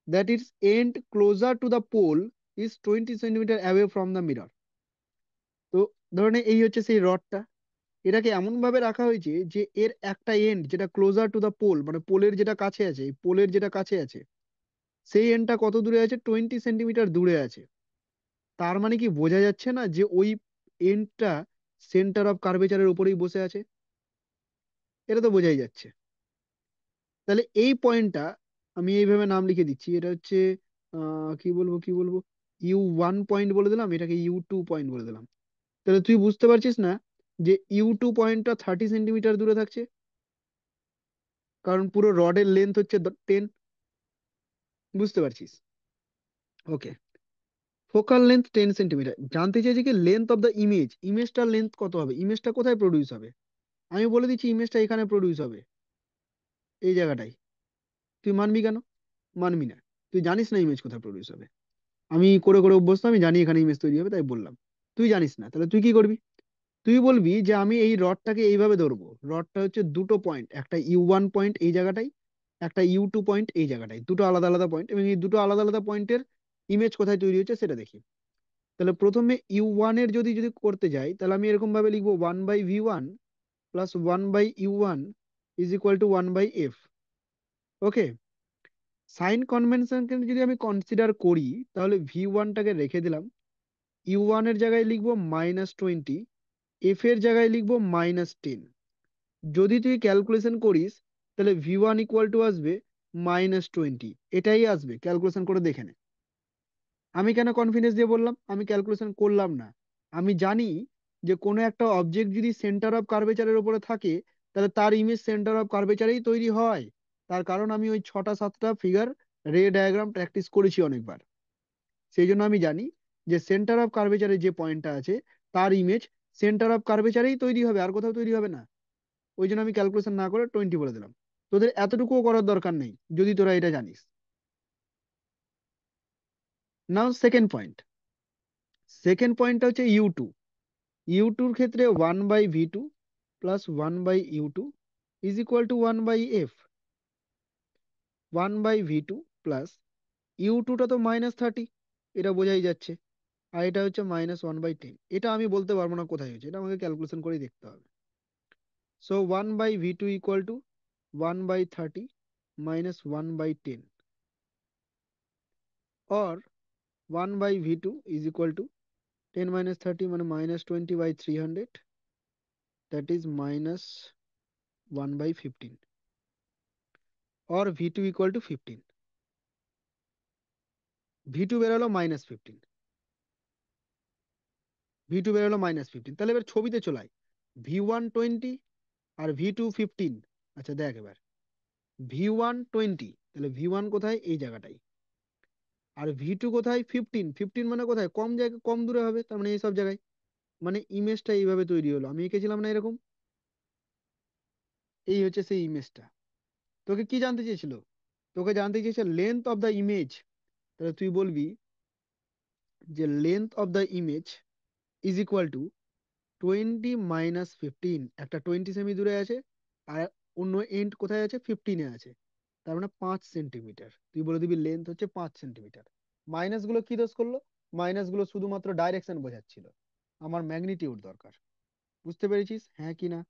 Speaker 1: that its end closer to the pole is 20 centimetre away from the mirror. তো ধরনে এই হচ্ছে সেই রডটা, এটাকে এমন ভাবে রাখা হয়েছে যে এর একটা এন্ড যেটা ক্লোজার টু দ্য পোল, মানে পোলের যেটা কাছে আছে, পোলের যেটা কাছে আছে, সেই এন্ডটা কত দূরে আছে? 20 সেন্টিমিটার দূরে আছে। তার মানে কি বোঝা যাচ্ছে না যে ওই এন্ডটা সেন্টার অফ কার্ভেচারের উপরেই বসে আছে? এটা তো বোঝাই যাচ্ছে। তাহলে এই পয়েন্টটা আমি এইভাবে নাম লিখে দিচ্ছি, এটা হচ্ছে কি বলবো, U1 পয়েন্ট বলে দিলাম, এটাকে U2 পয়েন্ট বলে দিলাম। তাহলে তুই বুঝতে পারছিস না যে U2 পয়েন্টটা 30 সেন্টিমিটার দূরে থাকছে, কারণ পুরো রডের লেন্থ হচ্ছে 10। বুঝতে পারছিস? Okay, focal length 10 centimetre. জানতে চাইছে কি লেন্থ অফ দ্য ইমেজ, ইমেজটার লেন্থ কত হবে, ইমেজটা কোথায় প্রডিউস হবে। আমি বলে দিচ্ছি ইমেজটা এখানে প্রডিউস হবে, এই জায়গাটায়। তুই মানবি কেন? মানবি না, তুই জানিস না ইমেজ কোথায় প্রডিউস হবে। আমি করে করে অভ্যস্ত, আমি জানি এখানে ইমেজ তৈরি হবে, তাই বললাম। তুই জানিস না, তাহলে তুই কি করবি? তুই বলবি যে আমি এই রডটাকে এইভাবে ধরবো, রডটা হচ্ছে দুটো পয়েন্ট, একটা U1 পয়েন্ট এই জায়গাটায়, একটা U2 পয়েন্ট এই জায়গাটায়, দুটো আলাদা আলাদা পয়েন্ট, এবং এই দুটো আলাদা আলাদা পয়েন্টের ইমেজ কোথায় তৈরি হচ্ছে সেটা দেখি। তাহলে প্রথমে U1 এর যদি যদি করতে যাই, তাহলে আমি এরকম ভাবে লিখবো 1/V1 plus 1/U1 is equal to 1/F। Okay, sign কনভেনশনকে যদি আমি কনসিডার করি, তাহলে V1টাকে রেখে দিলাম, U1 এর জায়গায় লিখবো -20, এফ এর জায়গায় লিখবো -10। যদি তুই ক্যালকুলেশন করিস, তাহলে V1 ইকুয়াল টু আসবে -20, এটাই আসবে, ক্যালকুলেশন করে দেখে নে। আমি কেন কনফিডেন্স দিয়ে বললাম? আমি ক্যালকুলেশন করলাম না, আমি জানি যে কোনো একটা অবজেক্ট যদি সেন্টার অফ কার্ভেচারের উপরে থাকে, তাহলে তার ইমেজ সেন্টার অফ কার্ভেচারেই তৈরি হয়। তার কারণ আমি ওই 6টা 7টা ফিগার রে ডায়াগ্রাম প্র্যাকটিস করেছি অনেকবার। সেই জন্য আমি জানি যে সেন্টার অফ কার্ভেচারের যে পয়েন্টটা আছে, তার ইমেজ সেন্টার অফ কার্ভেচারেই তৈরি হবে, আর কোথাও তৈরি হবে না। ওই জন্য আমি ক্যালকুলেশন না করে 20 বলে দিলাম। তোদের এতটুকুও করার দরকার নেই যদি তোরা এটা জানিস। নাও সেকেন্ড পয়েন্ট, সেকেন্ড পয়েন্টটা হচ্ছে U2। ইউ টুর ক্ষেত্রে 1/V2 plus 1/U2 is equal to 1/f, 1/v2 plus u2টা তো -30, এটা বোঝাই যাচ্ছে। আর এটা হচ্ছে -1/10। এটা আমি বলতে পারবো না কোথায় হচ্ছে, এটা আমাকে ক্যালকুলেশন করে দেখতে হবে। So 1/v2 equal to 1/30 -1/10, or 1/v2 is equal to 10 minus 30 মানে -20/300, that is -1/15, or v2 equal to 15। v2 বেরোলো -15, v2 বেরোলো -15। তাহলে এবার ছবিতে চলাই, v1 20 আর v2 15। আচ্ছা দেখ এবার, v1 20, তাহলে v1 কোথায়, এই জায়গাটাই। আর v2 কোথায়, 15, মানে কোথায়, কম জায়গা, কম দূরে হবে, তার মানে এই সব জায়গায়। মানে ইমেজটা এইভাবে তৈরি হলো, আমি এঁকেছিলাম না এরকম, এই হচ্ছে সেই ইমেজটা। তোকে কি জানতে চেয়েছিল, তোকে জানতে চেয়েছে লেন্থ অফ দ্য ইমেজ। তাহলে তুই বলবি যে length of the image is equal two 20 - 15, একটা 20 সেমি দূরে আছে, আর অন্য এন্ড কোথায় আছে, 15-এ আছে, তার মানে 5 সেন্টিমিটার। তুই বলে দিবি লেন্থ হচ্ছে 5 সেন্টিমিটার। মাইনাস গুলো কি দোষ করলো, মাইনাস গুলো শুধুমাত্র ডাইরেকশন বোঝাচ্ছিল, আমার ম্যাগনিটিউড দরকার। বুঝতে পেরেছিস, হ্যাঁ কি না?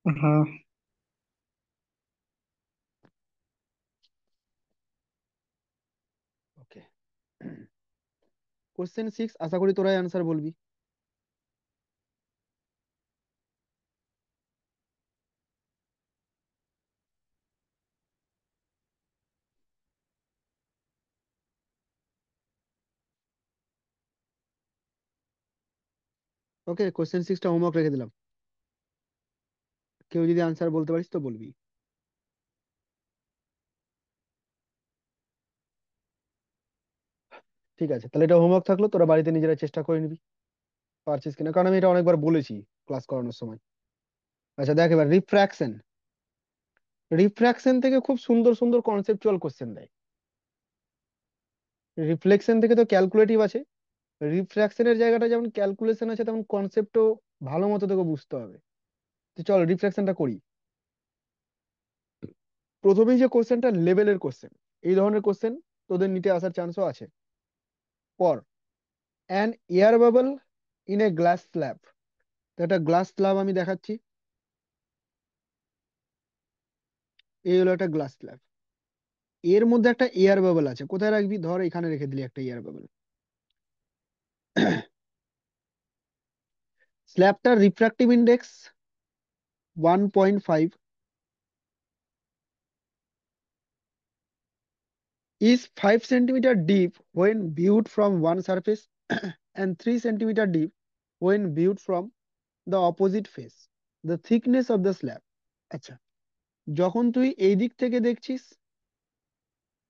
Speaker 2: হ্যাঁ।
Speaker 1: ওকে, কোশ্চেন 6, আশা করি তোরাই আনসার বলবি। ওকে, কোশ্চেন 6টা হোমওয়ার্ক রেখে দিলাম, কেউ যদি আনসার বলতে পারিস তো বলবি। ঠিক আছে, তাহলে এটা হোমওয়ার্ক থাকলো, তোরা বাড়িতে নিজেরা চেষ্টা করে নিবি পারছিস কিনা, কারণ আমি এটা অনেকবার বলেছি ক্লাস করানোর সময়। আচ্ছা দেখ এবার, রিফ্র্যাকশন। রিফ্র্যাকশন থেকে খুব সুন্দর সুন্দর কনসেপচুয়াল কোশ্চেন দেয়। রিফ্লেকশন থেকে তো ক্যালকুলেটিভ আছে, রিফ্র্যাকশনের জায়গাটা যেমন ক্যালকুলেশন আছে, তেমন কনসেপ্টও ভালো মতো তোকে বুঝতে হবে। তো চল রিফ্র্যাকশনটা করি। প্রথমেই যে কোশ্চেনটা, লেভেলের কোশ্চেন, এই ধরনের কোশ্চেন তোদের নিতে আসার চান্সও আছে। পর, an air bubble in a glass slab. তো একটা গ্লাস স্ল্যাব আমি দেখাচ্ছি, এই হলো একটা গ্লাস স্ল্যাব। এর মধ্যে একটা এয়ার বাবল আছে, কোথায় রাখবি, ধর এখানে রেখে দিলি একটা এয়ার বাবল। স্ল্যাবটার refractive index 1.5, is 5 centimeter deep when viewed from one surface and 3 centimeter deep when viewed from the opposite face. The thickness of the slab. আচ্ছা, যখন তুই এই দিক থেকে দেখছিস,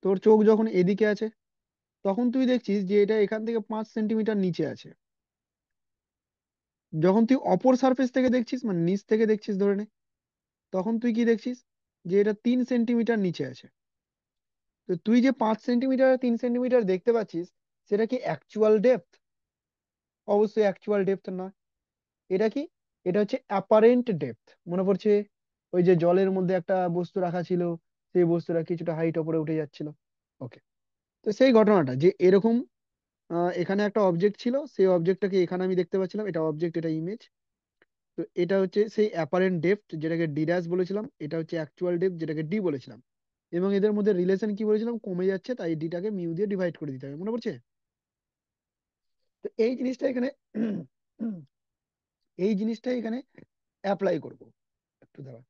Speaker 1: তোর চোখ যখন এদিকে আছে, তখন তুই দেখছিস যে এটা এখান থেকে 5 সেন্টিমিটার নিচে আছে। যখন তুই অপর সারফেস থেকে দেখছিস, মানে নিচ থেকে দেখছিস ধরে নে, তখন তুই কি দেখছিস, যে এটা 3 সেন্টিমিটার নিচে আছে। তো তুই যে 5 সেন্টিমিটার 3 সেন্টিমিটার দেখতে পাচ্ছিস, সেটা কি অ্যাকচুয়াল ডেপথ? অবশ্যই অ্যাকচুয়াল ডেপথ না। এটা কি, এটা হচ্ছে অ্যাপারেন্ট ডেপথ। মনে পড়ছে ওই যে জলের মধ্যে একটা বস্তু রাখা ছিল, সেই বস্তুটা কিছুটা হাইট উপরে উঠে যাচ্ছিল। ওকে, তো সেই ঘটনাটা যে এরকম, এখানে একটা অবজেক্ট ছিল, সেই অবজেক্টটাকে এখানে আমি দেখতে পাচ্ছিলাম, এটা অবজেক্ট, এটা ইমেজ। তো এটা হচ্ছে সেই অ্যাপারেন্ট ডেপথ, যেটাকে ডি ড্যাশ বলেছিলাম, এটা হচ্ছে অ্যাকচুয়াল ডেপথ, যেটাকে ডি বলেছিলাম। এবং এদের মধ্যে রিলেশন কি বলেছিলাম, কমে যাচ্ছে, তাই ডিটাকে মিউ দিয়ে ডিভাইড করে দিতে হবে, মনে পড়ছে? তো এই জিনিসটা এখানে এই জিনিসটা এখানে অ্যাপ্লাই করবো। একটু দাঁড়া।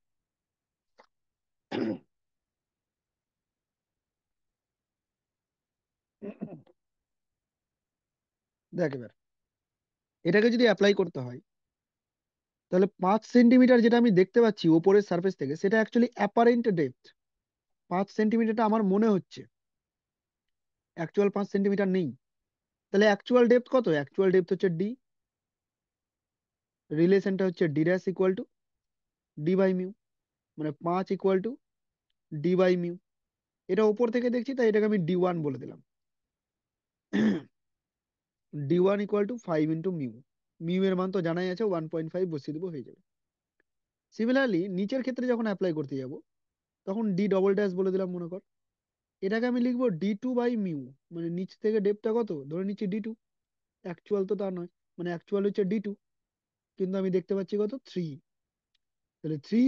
Speaker 1: দেখ এবার, এটাকে যদি অ্যাপ্লাই করতে হয়, তাহলে 5 সেন্টিমিটার যেটা আমি দেখতে পাচ্ছি উপরের সারফেস থেকে, সেটা অ্যাকচুয়ালি অ্যাপারেন্ট ডেপথ। 5 সেন্টিমিটারটা আমার মনে হচ্ছে, অ্যাকচুয়াল 5 সেন্টিমিটার নেই। তাহলে অ্যাকচুয়াল ডেপথ কত, অ্যাকচুয়াল ডেপথ হচ্ছে ডি, রিলেশনটা হচ্ছে D dash equal to D by mu, মানে 5 = ডি বাই মিউ। এটা উপর থেকে দেখছি, তাই এটাকে আমি ডি ওয়ান বলে দিলাম। D one = 5 × mu. মিউ এর মান তো জানাই আছে, 1.5 বসিয়ে দেবো, হয়ে যাবে। সিমিলারলি নিচের ক্ষেত্রে যখন অ্যাপ্লাই করতে যাব, তখন ডি ডবল ড্যাশ বলে দিলাম মনে কর। এটাকে আমি লিখবো d2/μ, মানে নিচ থেকে ডেপটা কত ধরে নিচ্ছি d2। অ্যাকচুয়াল তো তা নয়, মানে অ্যাকচুয়াল হচ্ছে d2, কিন্তু আমি দেখতে পাচ্ছি কত 3। তাহলে 3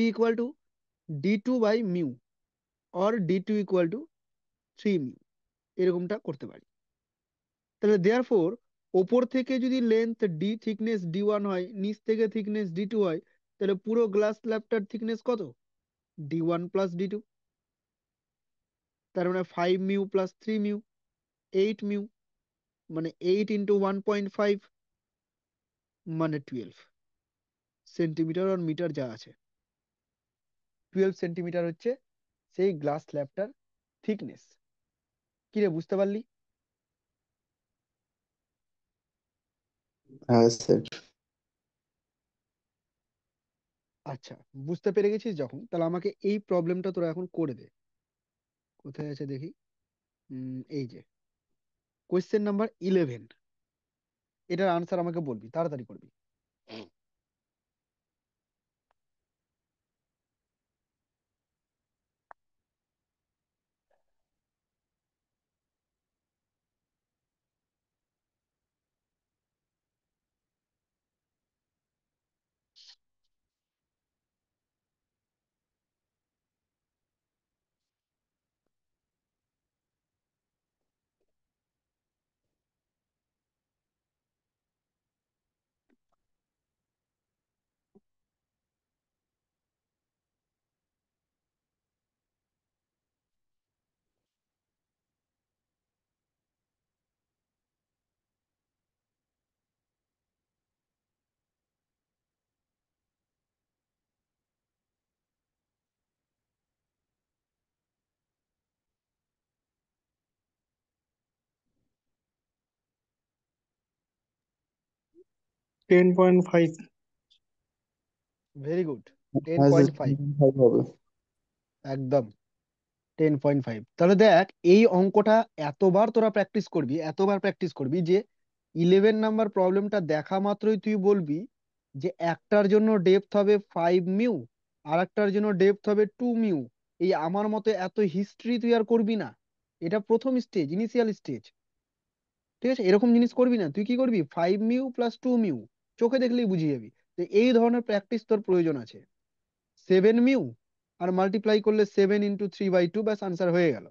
Speaker 1: equal to d2/μ, or d2 = 3 mu, এরকমটা করতে পারি। তাহলে দেয়ার ফোর, ওপর থেকে যদি লেন্থ ডি, থিকনেস d1 হয়, নিচ থেকে থিকনেস d2 হয়, তাহলে পুরো গ্লাস স্ল্যাবটার থিকনেস কত? d1 + d2। তার মানে 5 মিউ + 3 মিউ, 8 মিউ, মানে 8 × 1.5, মানে 12 সেন্টিমিটার আর মিটার যা আছে। 12 সেন্টিমিটার হচ্ছে সেই গ্লাস স্ল্যাবটার থিকনেস। কি রে, বুঝতে পারলি?
Speaker 2: হ্যাঁ স্যার।
Speaker 1: আচ্ছা, বুঝতে পেরে গেছিস যখন, তাহলে আমাকে এই প্রবলেমটা তোরা এখন করে দে। কোথায় আছে দেখি। এই যে কোয়েশ্চেন নাম্বার 11, এটার আনসার আমাকে বলবি, তাড়াতাড়ি করবি।
Speaker 2: 10.5।
Speaker 1: ভেরি গুড, টেন
Speaker 2: হ্যাঁ স্যার,
Speaker 1: পয়েন্ট ফাইভ
Speaker 2: 10.5 হবে।
Speaker 1: একদম 10.5। তাহলে দেখ, এই অঙ্কটা এতবার তোরা প্র্যাকটিস করবি, এতবার প্র্যাকটিস করবি যে 11 নাম্বার প্রবলেমটা দেখা মাত্রই তুই বলবি যে একটার জন্য ডেপথ হবে 5 মিউ, আর একটার জন্য ডেপথ হবে 2 মিউ। এই আমার মতে এত হিস্ট্রি তুই আর করবি না। এটা প্রথম স্টেজ, ইনিশিয়াল স্টেজ। ঠিক আছে, এরকম জিনিস করবি না। তুই কি করবি, 5 মিউ + 2 মিউ চোখে দেখলেই বুঝিয়ে যাবি। তো এই ধরনের প্র্যাকটিস তোর প্রয়োজন আছে। 7 মিউ আর মাল্টিপ্লাই করলে 7 × 3/2, ব্যাস আনসার হয়ে গেল।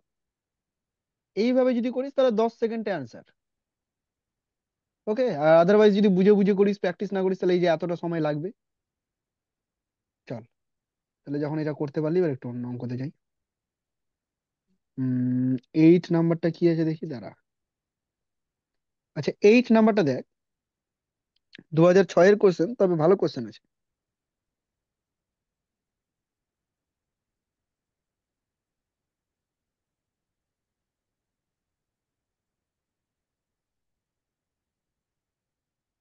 Speaker 1: এইভাবে যদি করিস তাহলে 10 সেকেন্ডে আনসার। ওকে, আর আদারওয়াইজ যদি বুঝে বুঝে করিস, প্র্যাকটিস না করিস, তাহলে এই যে এতটা সময় লাগবে। চল, তাহলে যখন এটা করতে পারলি, এবার একটু অন্য অঙ্কতে যাই। 8 নাম্বারটা কি আছে দেখি, দাঁড়া। আচ্ছা, 8 নাম্বারটা দেখ, 2006-এর কোশ্চেন, তবে ভালো কোশ্চেন আছে।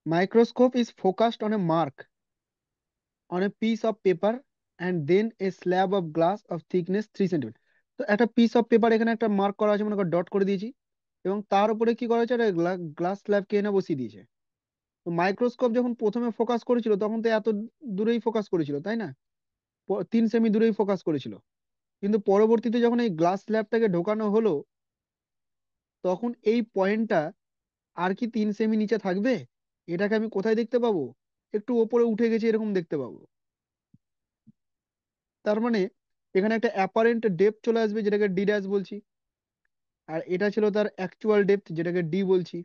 Speaker 1: Microscope is focused on a mark on a piece of paper and then a slab of glass of thickness 3 centimetre. তো একটা পিস অফ পেপার, এখানে একটা মার্ক করা আছে, মনে কর ডট করে দিয়েছি, এবং তার উপরে কি করা হয়েছে, একটা গ্লাস স্ল্যাবকে এনে বসিয়ে দিয়েছে। তো মাইক্রোস্কোপ যখন প্রথমে ফোকাস করেছিল তখন তো এত দূরেই ফোকাস করেছিল, তাই না? 3 সেমি দূরেই ফোকাস করেছিল। কিন্তু পরবর্তীতে যখন এই গ্লাস স্ল্যাবটাকে ঢোকানো হলো, তখন এই পয়েন্টটা আর কি 3 সেমি নিচে থাকবে? এটাকে আমি কোথায় দেখতে পাবো? একটু ওপরে উঠে গেছে এরকম দেখতে পাবো। তার মানে এখানে একটা অ্যাপারেন্ট ডেপথ চলে আসবে, যেটাকে ডি ড্যাশ বলছি, আর এটা ছিল তার অ্যাকচুয়াল ডেপথ, যেটাকে ডি বলছি।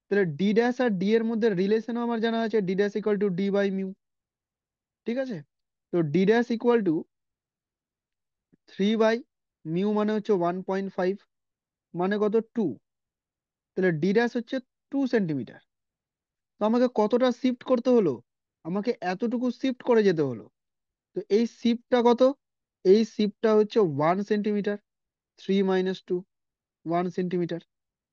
Speaker 1: তাহলে ডি ড্যাশ আর ডি এর মধ্যে রিলেশনও আমার জানা আছে, d' = d/μ। ঠিক আছে, তো d'=3/μ, মানে হচ্ছে 1.5, মানে কত, 2। তাহলে ডি ড্যাশ হচ্ছে 2 সেন্টিমিটার। তো আমাকে কতটা শিফট করতে হলো? আমাকে এতটুকু শিফট করে যেতে হলো। তো এই শিফটটা কত? এই শিফটটা হচ্ছে 1 সেন্টিমিটার। 3 - 2, 1 সেন্টিমিটার।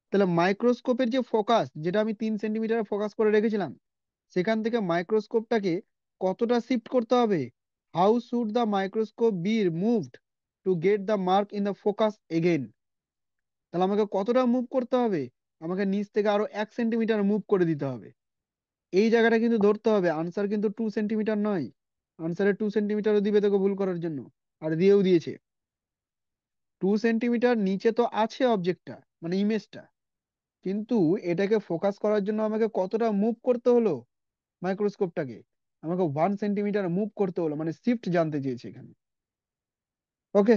Speaker 1: তাহলে মাইক্রোস্কোপের যে ফোকাস, যেটা আমি 3 সেন্টিমিটার ফোকাস করে রেখেছিলাম, সেখান থেকে মাইক্রোস্কোপটাকে কতটা শিফট করতে হবে? How should the microscope be moved to get the mark in the focus again? তাহলে আমাকে কতটা মুভ করতে হবে? আমাকে নিচ থেকে আরো 1 সেন্টিমিটার মুভ করে দিতে হবে। এই জায়গাটা কিন্তু ধরতে হবে, আনসার কিন্তু 2 সেন্টিমিটার নয়। আনসারে 2 সেন্টিমিটারও দিবে তোকে ভুল করার জন্য, আর দিয়েও দিয়েছে। 2 সেন্টিমিটার নিচে তো আছে অবজেক্টটা, মানে ইমেজটা, কিন্তু এটাকে ফোকাস করার জন্য আমাকে কতটা মুভ করতে হলো মাইক্রোস্কোপটাকে, আমাকে 1 সেন্টিমিটার মুভ করতে হলো, মানে শিফট জানতে চেয়েছে এখানে। ওকে,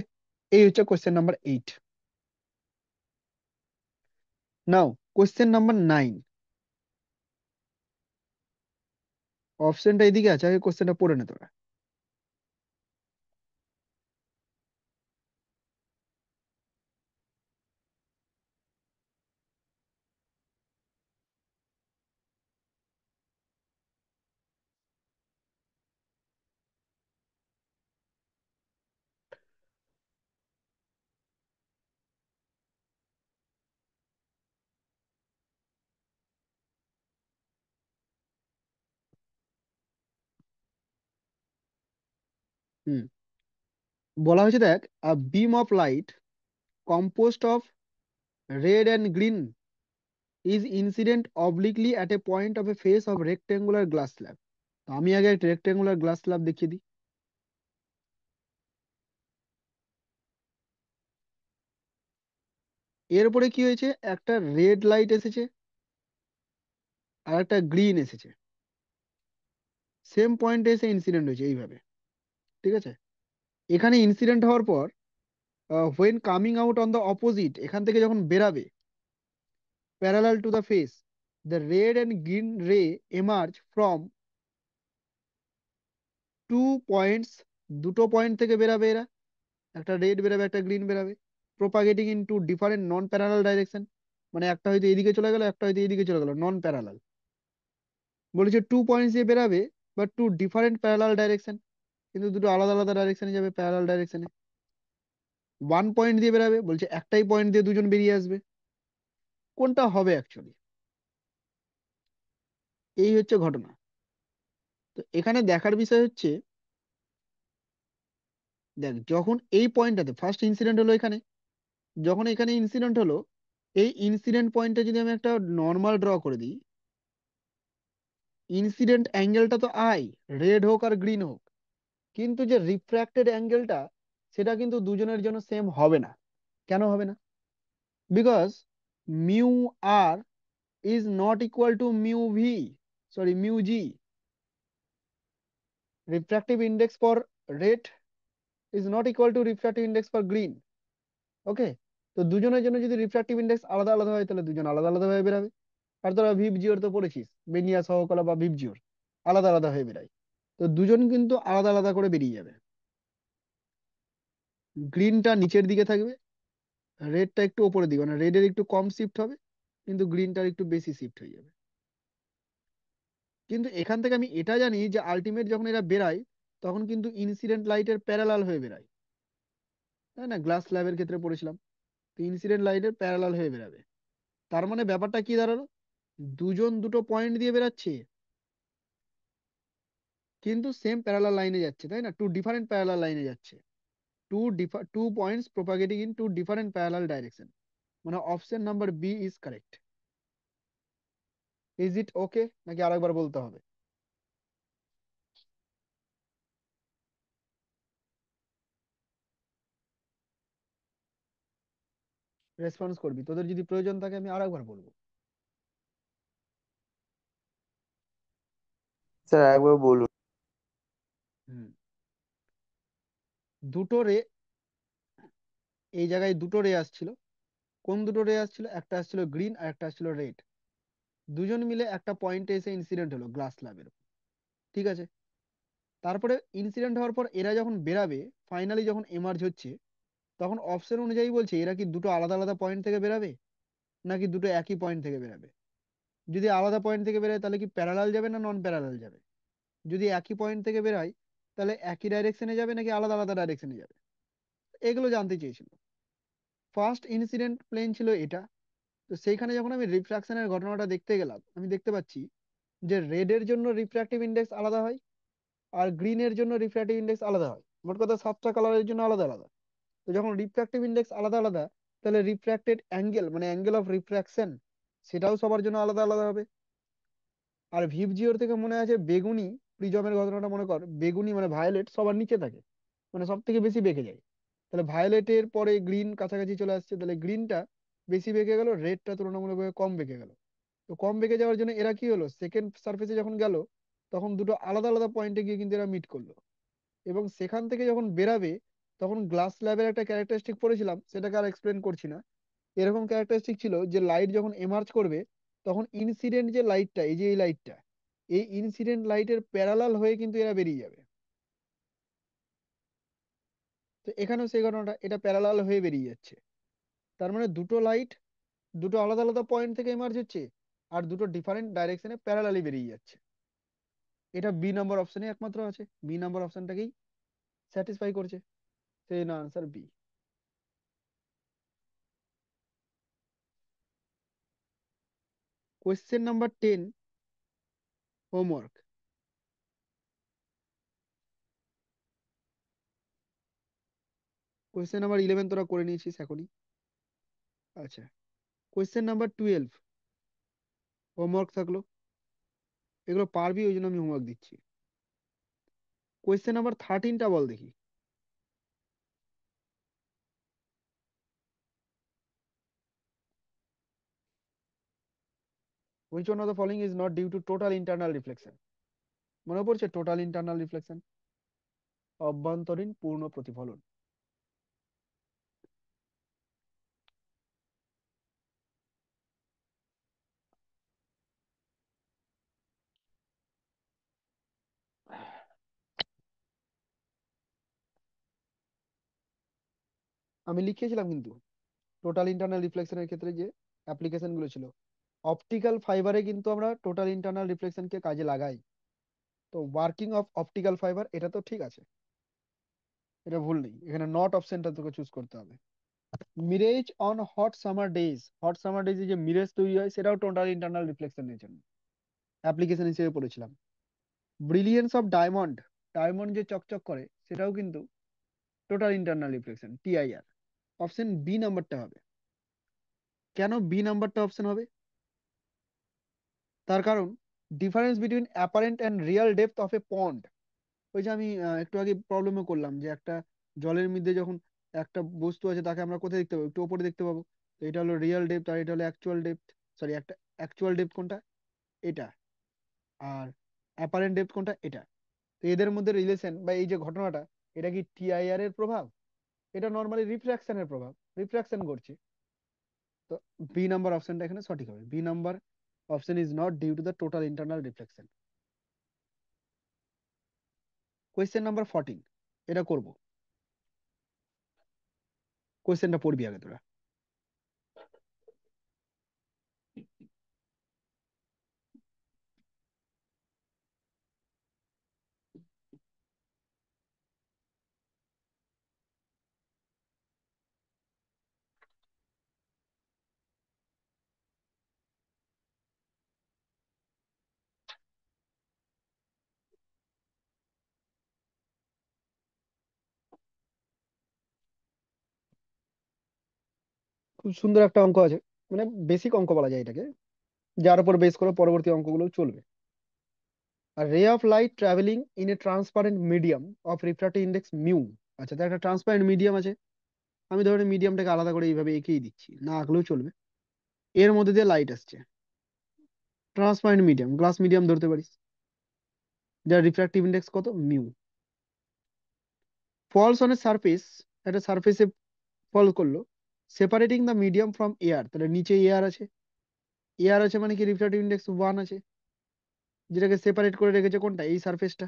Speaker 1: এই হচ্ছে question number 8। Now question number 9। অপশনটা এদিকে আছে, আগে কোশ্চেনটা পড়ে নে তোরা। হুম, বলা হয়েছে দেখ, a beam of light composed of red and green is incident obliquely at a point of a face of rectangular glass slab। তো আমি আগে একটা রেক্টেঙ্গুলার গ্লাস স্ল্যাব দেখিয়ে দিই। এরপরে কি হয়েছে, একটা রেড লাইট এসেছে আর একটা গ্রিন এসেছে, সেম পয়েন্টে এসে ইনসিডেন্ট হয়েছে এইভাবে। ঠিক আছে, এখানে ইনসিডেন্ট হওয়ার পর when coming out on the opposite, এখান থেকে যখন বেরাবে parallel to the face, the red and green ray emerge from two points, দুটো পয়েন্ট থেকে বেরাবে এরা, একটা রেড বেরাবে একটা গ্রিন বেরাবে, propagating in two different non parallel direction. মানে একটা হয়তো এদিকে চলে গেল, একটা হয়তো এদিকে চলে গেল, নন প্যারালাল। বলেছে 2 পয়েন্টস দিয়ে বেরাবে, but two different parallel direction, কিন্তু দুটো আলাদা আলাদা ডাইরেকশনে যাবে, প্যারালাল ডাইরেকশনে। 1 পয়েন্ট দিয়ে বেরাবে, বলছে একটাই পয়েন্ট দিয়ে দুজন বেরিয়ে আসবে। কোনটা হবে অ্যাকচুয়ালি, এই হচ্ছে ঘটনা। তো এখানে দেখার বিষয় হচ্ছে, দেখ যখন এই পয়েন্টটাতে ফার্স্ট ইনসিডেন্ট হলো এখানে, যখন এখানে ইনসিডেন্ট হলো, এই ইনসিডেন্ট পয়েন্টে যদি আমি একটা নর্মাল ড্র করে দিই, ইনসিডেন্ট অ্যাঙ্গেলটা তো আই, রেড হোক আর গ্রিন হোক, কিন্তু যে রিফ্র্যাক্টেড অ্যাঙ্গেলটা সেটা কিন্তু দুজনের জন্য সেম হবে না। কেন হবে না? Because mu R is not equal to mu V, sorry mu G. Refractive index for red is not equal to refractive index for green. Okay, তো দুজনের জন্য যদি রিফ্র্যাক্টিভ ইন্ডেক্স আলাদা আলাদা হয়, তাহলে দুজন আলাদা আলাদা হয়ে বেরাবে। আর তোরা ভিভ জিওর তো পড়েছিস, বেনিয়া সহকলা বা ভিভ জিওর, আলাদা আলাদা হয়ে বেরায়। তো দুজন কিন্তু আলাদা আলাদা করে বেরিয়ে যাবে। গ্রিনটা নিচের দিকে থাকবে, রেডটা একটু উপরের দিকে, মানে রেডের একটু কম শিফট হবে, কিন্তু গ্রিনটার একটু বেশি শিফট হয়ে যাবে। কিন্তু এখান থেকে আমি এটা জানি যে আলটিমেট যখন এরা বেরায়, তখন কিন্তু ইনসিডেন্ট লাইটের প্যারালাল হয়ে বেরায়, তাই না? গ্লাস স্ল্যাবের ক্ষেত্রে পড়েছিলাম। তো ইনসিডেন্ট লাইটের প্যারালাল হয়ে বেরাবে। তার মানে ব্যাপারটা কি দাঁড়ালো, দুজন দুটো পয়েন্ট দিয়ে বেরাচ্ছে, কিন্তু সেম প্যারালাল লাইনে যাচ্ছে, তাই না? টু ডিফারেন্ট প্যারালাল লাইনে যাচ্ছে। Two points propagating in two different parallel direction. মানে option number B is correct. Is it okay, নাকি আরেকবার বলতে হবে? রেসপন্স করবি, তোদের যদি প্রয়োজন থাকে আমি আরেকবার বলবো।
Speaker 3: স্যার একবার বলুন।
Speaker 1: হুম, দুটো রে, এই জায়গায় দুটো রে আসছিল। কোন দুটো রে আসছিল? একটা আসছিল গ্রিন আর একটা আসছিল রেড। দুজন মিলে একটা পয়েন্টে এসে ইনসিডেন্ট হলো গ্লাস স্ল্যাবের। ঠিক আছে, তারপরে ইনসিডেন্ট হওয়ার পর এরা যখন বেরাবে, ফাইনালি যখন এমার্জ হচ্ছে, তখন অপশন অনুযায়ী বলছে এরা কি দুটো আলাদা আলাদা পয়েন্ট থেকে বেরাবে, নাকি দুটো একই পয়েন্ট থেকে বেরাবে। যদি আলাদা পয়েন্ট থেকে বেরোয় তাহলে কি প্যারালাল যাবে না নন প্যারালাল যাবে? যদি একই পয়েন্ট থেকে বেরোয় তাহলে একই ডাইরেকশনে যাবে নাকি আলাদা আলাদা ডাইরেকশনে যাবে, এগুলো জানতে চেয়েছিল। ফার্স্ট ইনসিডেন্ট প্লেন ছিল এটা। তো সেইখানে যখন আমি রিফ্রাকশনের ঘটনাটা দেখতে গেলাম, আমি দেখতে পাচ্ছি যে রেড এর জন্য রিফ্র্যাক্টিভ ইন্ডেক্স আলাদা হয়, আর গ্রিন এর জন্য রিফ্র্যাক্টিভ ইন্ডেক্স আলাদা হয়। মোট কথা 7টা কালারের জন্য আলাদা আলাদা। তো যখন রিফ্র্যাক্টিভ ইন্ডেক্স আলাদা আলাদা, তাহলে রিফ্র্যাক্টেড অ্যাঙ্গেল, মানে অ্যাঙ্গেল অফ রিফ্র্যাকশন, সেটাও সবার জন্য আলাদা আলাদা হবে। আর ভিভ জিওর থেকে মনে আছে বেগুনি প্রিজমের ঘটনাটা মনে কর, বেগুনি মানে ভায়োলেট সবার নিচে থাকে, মানে সব থেকে বেশি বেঁকে যায়। তাহলে ভায়োলেটের পরে গ্রিন কাছাকাছি চলে আসছে, তাহলে গ্রিনটা বেশি বেঁকে গেল, রেডটা তুলনামূলকভাবে কম বেঁকে গেল। তো কম বেঁকে যাওয়ার জন্য এরা কি হলো, সেকেন্ড সার্ফেসে যখন গেল তখন দুটো আলাদা আলাদা পয়েন্টে গিয়ে কিন্তু এরা মিট করলো। এবং সেখান থেকে যখন বেরাবে তখন গ্লাস ল্যাবের একটা ক্যারেক্টারিস্টিক পড়েছিলাম, সেটাকে আর এক্সপ্লেন করছি না। এরকম ক্যারেক্টারিস্টিক ছিল যে লাইট যখন এমার্জ করবে তখন ইনসিডেন্ট যে লাইটটা, এই যে এই লাইটটা, এই ইনসিডেন্ট লাইটের প্যারালাল হয়ে কিন্তু এরা বেরিয়ে যাবে। তো এখানেও সেই ঘটনাটা, এটা প্যারালাল হয়ে বেরিয়ে যাচ্ছে। তার মানে দুটো লাইট দুটো আলাদা আলাদা পয়েন্ট থেকে এমার্জ হচ্ছে, আর দুটো ডিফারেন্ট ডাইরেকশনে প্যারালালি বেরিয়ে যাচ্ছে। এটা বি নাম্বার অপশনে একমাত্র আছে, বি নাম্বার অপশনটাকেই স্যাটিসফাই করছে। সেই না, answer B. Question number 10, homework. Question number 11 তোরা করে নিয়েছিস এখনই। আচ্ছা, কোয়েশ্চেন নাম্বার 12, হোমওয়ার্ক থাকলো। এগুলো পারবি ওই জন্য আমি হোমওয়ার্ক দিচ্ছি। কোয়েশ্চেন নাম্বার 13টা বল দেখি। Which one of the following is not due to total internal reflection? মনে পড়ছে টোটাল ইন্টারনাল রিফ্লেকশন? অভ্যন্তরীণ পূর্ণ প্রতিফলন। আমি লিখেছিলাম কিন্তু টোটাল ইন্টারনাল রিফ্লেকশনের ক্ষেত্রে যে অ্যাপ্লিকেশন গুলো ছিল, অপটিক্যাল ফাইবারে কিন্তু আমরা টোটাল ইন্টারনাল রিফ্লেকশনকে কাজে লাগাই। তো ওয়ার্কিং অফ অপটিক্যাল ফাইবার, এটা তো ঠিক আছে, এটা ভুল নেই, এখানে নট অপশনটা তোকে চুজ করতে হবে। Mirage on hot summer days, hot summer ডেজে যে মিরেজ তৈরি হয় সেটাও টোটাল ইন্টারনাল রিফ্লেকশনের জন্য অ্যাপ্লিকেশন হিসেবে পড়েছিলাম। ব্রিলিয়েন্স অফ ডায়মন্ড, ডায়মন্ড যে চকচক করে সেটাও কিন্তু total internal reflection, TIR. Option B নাম্বারটা হবে। কেন বি নাম্বারটা অপশন হবে? তার কারণ difference between apparent and real depth of a pond. ওই যে আমি একটু আগে প্রবলেমে করলাম যে একটা জলের মধ্যে যখন একটা বস্তু আছে তাকে আমরা কোথায় দেখতে পাবো, একটু উপরে দেখতে পাবো। তো এটা হলো রিয়েল ডেপথ আর এটা হলো অ্যাকচুয়াল ডেপথ। সরি, একটা অ্যাকচুয়াল ডেপথ কোনটা, এটা। আর অ্যাপারেন্ট ডেপথ কোনটা, এটা। তো এদের মধ্যে রিলেশন বা এই যে ঘটনাটা, এটা কি টিআইআর এর প্রভাব? এটা নর্মালি রিফ্র্যাকশনের প্রভাব, রিফ্র্যাকশন করছে। তো বি নাম্বার অপশনটা এখানে সঠিক হবে। B number option is not due to the total internal reflection. Question number 14, এটা করব। কোয়েশ্চেনটা পড়বি আগে তোরা। খুব সুন্দর একটা অঙ্ক আছে, মানে বেসিক অঙ্ক বলা যায় এটাকে, যার উপর বেস করে পরবর্তী অঙ্কগুলো চলবে। আর ray of light travelling in a transparent medium of refractive index mu. আচ্ছা, তো একটা ট্রান্সপারেন্ট মিডিয়াম আছে, আমি ধরে মিডিয়ামটাকে আলাদা করে এইভাবে এঁকেই দিচ্ছি, না আঁকলেও চলবে। এর মধ্যে দিয়ে লাইট আসছে, ট্রান্সপারেন্ট মিডিয়াম, গ্লাস মিডিয়াম ধরতে পারিস, যার রিফ্র্যাক্টিভ ইন্ডেক্স কত, mu. Falls on a surface, একটা সারফেসে ফল করলো, separating the medium from air, তাহলে নিচে এয়ার আছে, এয়ার আছে মানে কি রিফ্র্যাক্টিভ ইন্ডেক্স 1 আছে, যেটাকে সেপারেট করে রেখেছে কোনটা, এই সারফেসটা।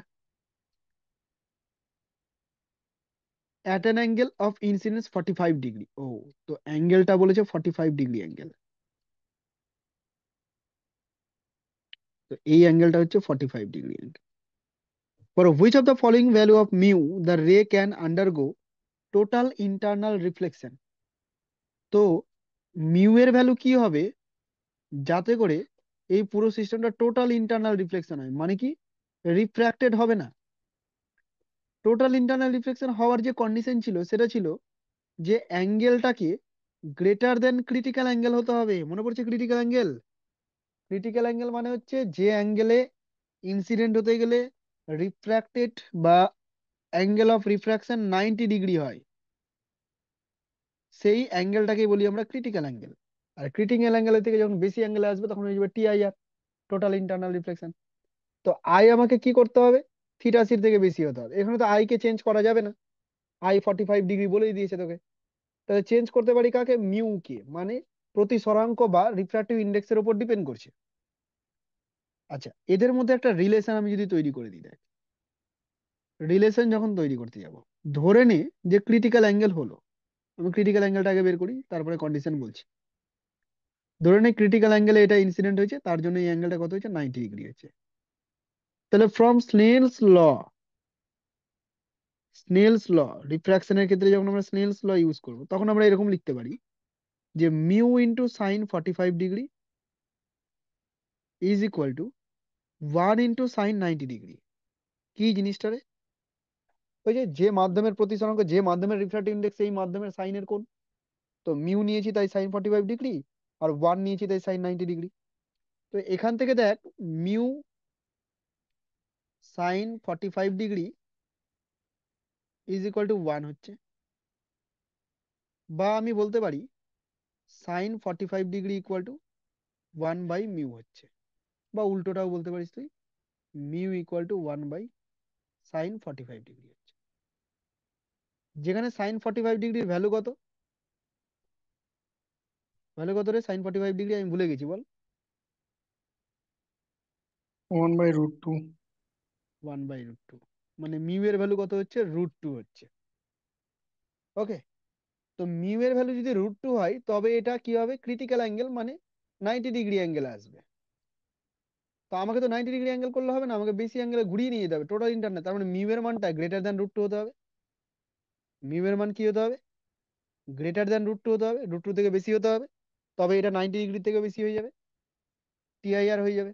Speaker 1: At an angle of incidence 45 degree. ও, তো অ্যাঙ্গেলটা বলেছে 45 ডিগ্রি অ্যাঙ্গেল, তো এই অ্যাঙ্গেলটা হচ্ছে 45 degree angle. For which of the following value of mu the ray can undergo total internal reflection. তো মিউ এর ভ্যালু কি হবে যাতে করে এই পুরো সিস্টেমটা টোটাল ইন্টারনাল রিফ্লেকশন হয়, মানে কি রিফ্র্যাক্টেড হবে না। টোটাল ইন্টারনাল রিফ্লেকশন হওয়ার যে কন্ডিশন ছিল সেটা ছিল যে অ্যাঙ্গেলটাকে গ্রেটার দেন ক্রিটিক্যাল অ্যাঙ্গেল হতে হবে। মনে পড়ছে ক্রিটিক্যাল অ্যাঙ্গেল? ক্রিটিক্যাল অ্যাঙ্গেল মানে হচ্ছে যে অ্যাঙ্গেলে ইনসিডেন্ট হতে গেলে রিফ্র্যাক্টেড বা অ্যাঙ্গেল অফ রিফ্র্যাকশন 90 ডিগ্রি হয়, সেই অ্যাঙ্গেলটাকে বলি আমরা ক্রিটিক্যাল অ্যাঙ্গেল। আর ক্রিটিক্যাল অ্যাঙ্গেলের থেকে যখন বেশি অ্যাঙ্গেলে আসবে তখন হয়ে যাবে টিআইআর, টোটাল ইন্টারনাল রিফ্লেকশন। তো আই আমাকে কি করতে হবে? থিটা থেকে বেশি হতে হবে। এখানে তো আই কে চেঞ্জ করা যাবে না, আই 45 ডিগ্রি বলেই দিয়েছে তোকে। তাহলে চেঞ্জ করতে পারি কাকে? মিউ কে, মানে প্রতিসরাঙ্ক বা রিফ্র্যাক্টিভ ইন্ডেক্সের উপর ডিপেন্ড করছে। আচ্ছা, এদের মধ্যে একটা রিলেশন আমি যদি তৈরি করে দিই, দেখ, রিলেশন যখন তৈরি করতে যাব, ধরে নে যে ক্রিটিক্যাল অ্যাঙ্গেল হলো, আমি ক্রিটিক্যাল অ্যাঙ্গেলটা আগে বের করি তারপরে কন্ডিশন বলছি। ধরে নে ক্রিটিক্যাল অ্যাঙ্গেলে এটা ইনসিডেন্ট হয়েছে, তার জন্য এই অ্যাঙ্গেলটা কত হয়েছে? 90 ডিগ্রি হয়েছে। তাহলে ফ্রম স্নেলস ল, রিফ্র্যাকশনের ক্ষেত্রে যখন আমরা স্নেলস ল ইউজ করব তখন আমরা এরকম লিখতে পারি যে mu into sign 45 degree is equal two 1 into sign 90 degree. কি জিনিসটা রে? ওই যে যে মাধ্যমের প্রতিসরাঙ্ক, যে মাধ্যমের রিফ্র্যাক্টিভ ইন্ডেক্স, সেই মাধ্যমের সাইনের কোণ। তো মিউ নিয়েছি তাই সাইন 45 ডিগ্রি, আর 1 নিয়েছি তাই সাইন 90 ডিগ্রি। তো এখান থেকে দেখ, mu sign 45 degree is equal two 1 হচ্ছে, বা আমি বলতে পারি সাইন 45 ডিগ্রি ইকুয়াল টু 1/মিউ হচ্ছে, বা উল্টোটাও বলতে পারিস তুই, মিউ ইকুয়াল টু 1/সাইন 45 ডিগ্রি হচ্ছে। যেখানে সাইন 45 ডিগ্রির ভ্যালু কত? ভ্যালু কত রে সাইন 45 ডিগ্রি? আমি ভুলে গেছি, বল।
Speaker 2: 1/√2।
Speaker 1: 1/√2, মানে মিউ এর ভ্যালু কত হচ্ছে? √2 হচ্ছে। ওকে, তো মিউ এর ভ্যালু যদি √2 হয় তবে এটা কি হবে? ক্রিটিক্যাল অ্যাঙ্গেল, মানে 90 ডিগ্রি অ্যাঙ্গেল আসবে। তো আমাকে তো 90 ডিগ্রি অ্যাঙ্গেল করলে হবে না, আমাকে বেশি অ্যাঙ্গেলে ঘুরিয়ে নিয়ে যেতে হবে টোটাল ইন্টারনাল। তার মানে মিউ এর মানটা গ্রেটার দ্যান √2 হতে হবে। মিউ এর মান কি হতে হবে? গ্রেটার দ্যান √2 হতে হবে, √2 থেকে বেশি হতে হবে, তবে এটা 90 ডিগ্রি থেকে বেশি হয়ে যাবে, টিআইআর হয়ে যাবে।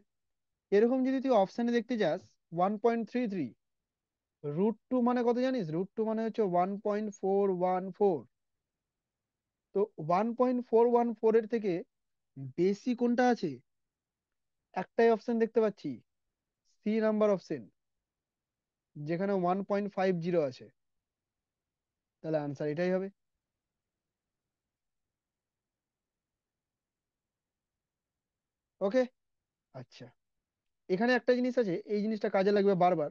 Speaker 1: এরকম যদি তুই অপশনে দেখতে যাস, 1.33, √2 মানে কত জানিস? √2 মানে হচ্ছে 1.414। তো 1.414 এর থেকে বেশি কোনটা আছে? একটাই অপশন দেখতে পাচ্ছি, সি নাম্বার অপশন, যেখানে 1.50 আছে। তাহলে আনসার এটাই হবে। ওকে, আচ্ছা, এখানে একটা জিনিস আছে, এই জিনিসটা কাজে লাগবে বারবার।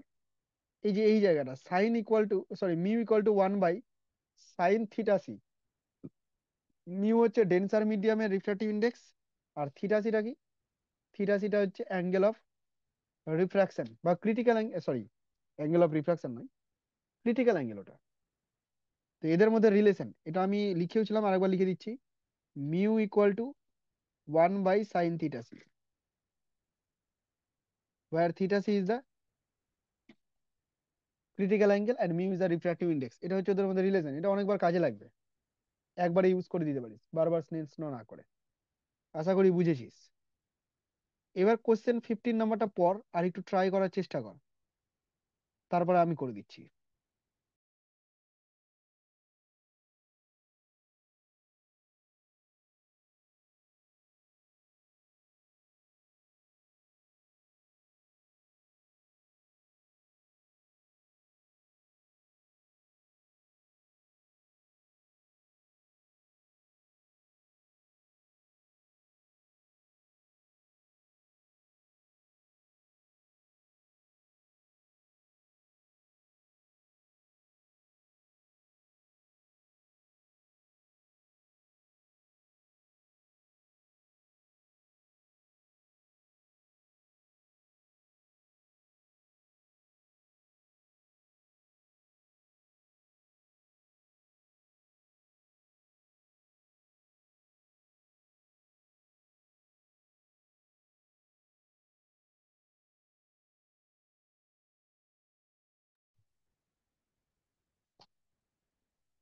Speaker 1: এই যে এই জায়গাটা sine equal to, sorry, mu equal to 1/সাইন θc। মিউ হচ্ছে ডেন্সার মিডিয়ামের রিফ্র্যাক্টিভ ইন্ডেক্স, আর থিটা কি? থিটা হচ্ছে অ্যাঙ্গেল অফ রিফ্রাকশন বা critical, sorry, angle of refraction নয়, ক্রিটিক্যাল অ্যাঙ্গেল ওটা। তো এদের মধ্যে রিলেশন এটা আমি লিখেওছিলাম, আরেকবার লিখে দিচ্ছি, মিউ ইকুয়াল টু 1/সাইন θc, where θc is the critical angle and mu is the refractive index। এটা হচ্ছে ওদের মধ্যে রিলেশন, এটা অনেকবার কাজে লাগবে, একবারে ইউজ করে দিতে পারিস বারবার স্নেলস ল না করে। আশা করি বুঝেছিস। এবার কোশ্চেন 15 নাম্বারটা পর আর একটু ট্রাই করার চেষ্টা কর, তারপরে আমি করে দিচ্ছি।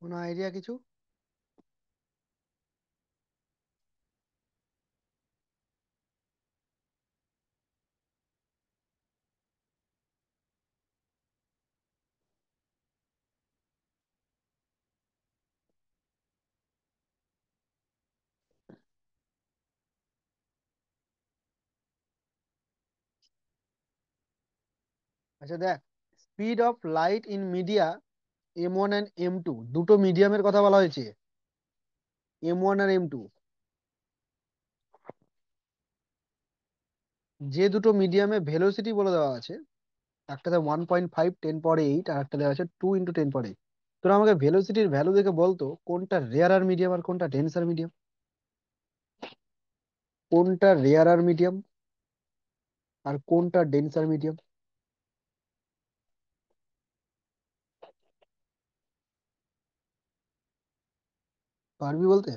Speaker 1: কোনো আইডিয়া কিছু? আচ্ছা দেখ, speed of light in media M1 and M2, দুটো মিডিয়ামের কথা বলা হয়েছে, M1 আর M2। যে দুটো মিডিয়ামে ভেলোসিটি বলে দেওয়া আছে, একটাতে 1.5 10 পাওয়ার 8, আর একটা দেওয়া আছে 2 × 10 পাওয়ার 8। তোরা আমাকে ভেলোসিটির ভ্যালু দেখে বলতো কোনটা রেয়ার মিডিয়াম আর কোনটা ডেন্সার মিডিয়াম। কোনটা রেয়ার মিডিয়াম আর কোনটা ডেন্সার মিডিয়াম? পারবি বলতে?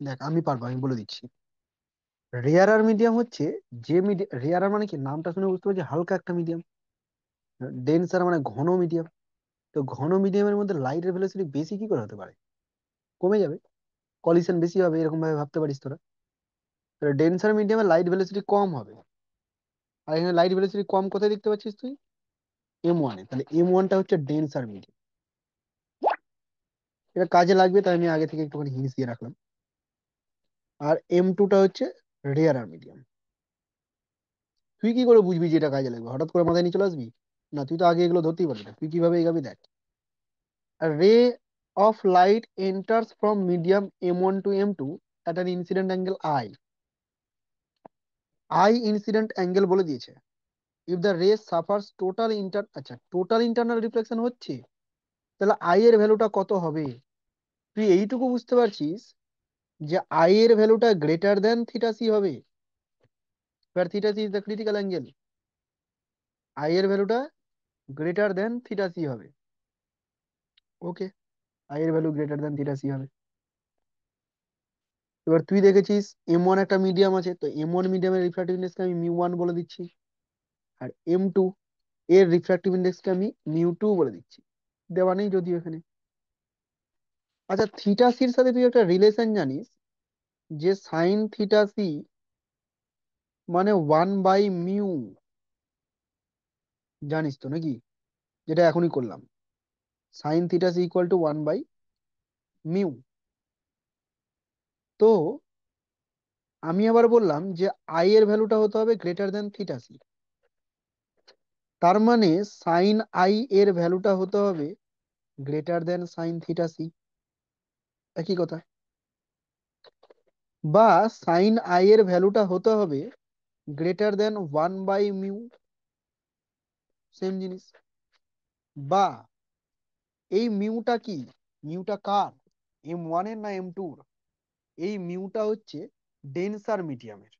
Speaker 1: দেখ আমি পারবো, আমি বলে দিচ্ছি। রেয়ার মিডিয়াম হচ্ছে যে মিডিয়াম, রেয়ার মানে কি, নামটা শুনে বুঝতে পারছি হালকা একটা মিডিয়াম। ডেন্সার মানে ঘন মিডিয়াম। তো ঘন মিডিয়ামের মধ্যে লাইটের ভেলোসিটি বেশি কি করে হতে পারে? কমে যাবে, কলিশন বেশি হবে, এরকম ভাবে ভাবতে পারিস তোরা। ডেন্সার মিডিয়ামে লাইট ভেলোসিটি কম হবে। আর এখানে লাইট ভেলোসিটি কম কোথায় দেখতে পাচ্ছিস তুই? M1 এ। তাহলে M1টা হচ্ছে ডেন্সার মিডিয়াম। এটা কাজে লাগবে, তাই আমি আগে থেকে একটুখানি হিন্টস দিয়ে রাখলাম। আর M2টা হচ্ছে রেয়ার মিডিয়াম। তুই কি করে বুঝবি যে এটা কাজে লাগবে? হঠাৎ করে মাথায় নিয়ে চলে আসবি? না, তুই তো আগে এগুলো ধরতেই পারবি না, তুই কিভাবে এগাবি দেখ। A ray of light enters from medium M1 to M2 at an incident angle I. I incident angle বলে দিয়েছে। If the ray suffers total আচ্ছা টোটাল ইন্টারনাল রিফ্লেকশন হচ্ছে, তাহলে I এর ভ্যালুটা কত হবে? তুই এইটুকু বুঝতে পারছিস যে I এর ভ্যালুটা গ্রেটার দেন থিটা সি হবে, where theta c is the critical angle। I এর ভ্যালুটা গ্রেটার দেন থিটা সি হবে। ওকে, I এর value greater than theta C হবে। এবার তুই দেখেছিস M1 একটা মিডিয়াম আছে, তো M1 মিডিয়ামের রিফ্র্যাক্টিভ ইন্ডেক্সকে আমি মিউ 1 বলে দিচ্ছি। আর M2 এর রিফ্র্যাক্টিভ ইন্ডেক্সকে আমি মিউ 2 বলে দিচ্ছি। দেওয়া নেই যদিও এখানে। আচ্ছা, থিটা সির সাথে তুই একটা রিলেশন জানিস, যে সাইন থিটা সি মানে 1/μ, জানিস তো নাকি? যেটা এখনই করলাম, sine theta C equal to 1/μ। তো আমি আবার বললাম যে আই এর ভ্যালুটা হতে হবে গ্রেটার দেন থিটা সি। তার মানে সাইন আই এর ভ্যালুটা হতে হবে greater than sine theta C. একই কথা। বা সাইন আই এর ভ্যালুটা হতে হবে গ্রেটার দেন 1/μ, সেম জিনিস। বা এই মিউটা কি, মিউটা কার, M1 এর না M2 এর? এই মিউটা হচ্ছে ডেন্সার মিডিয়ামের।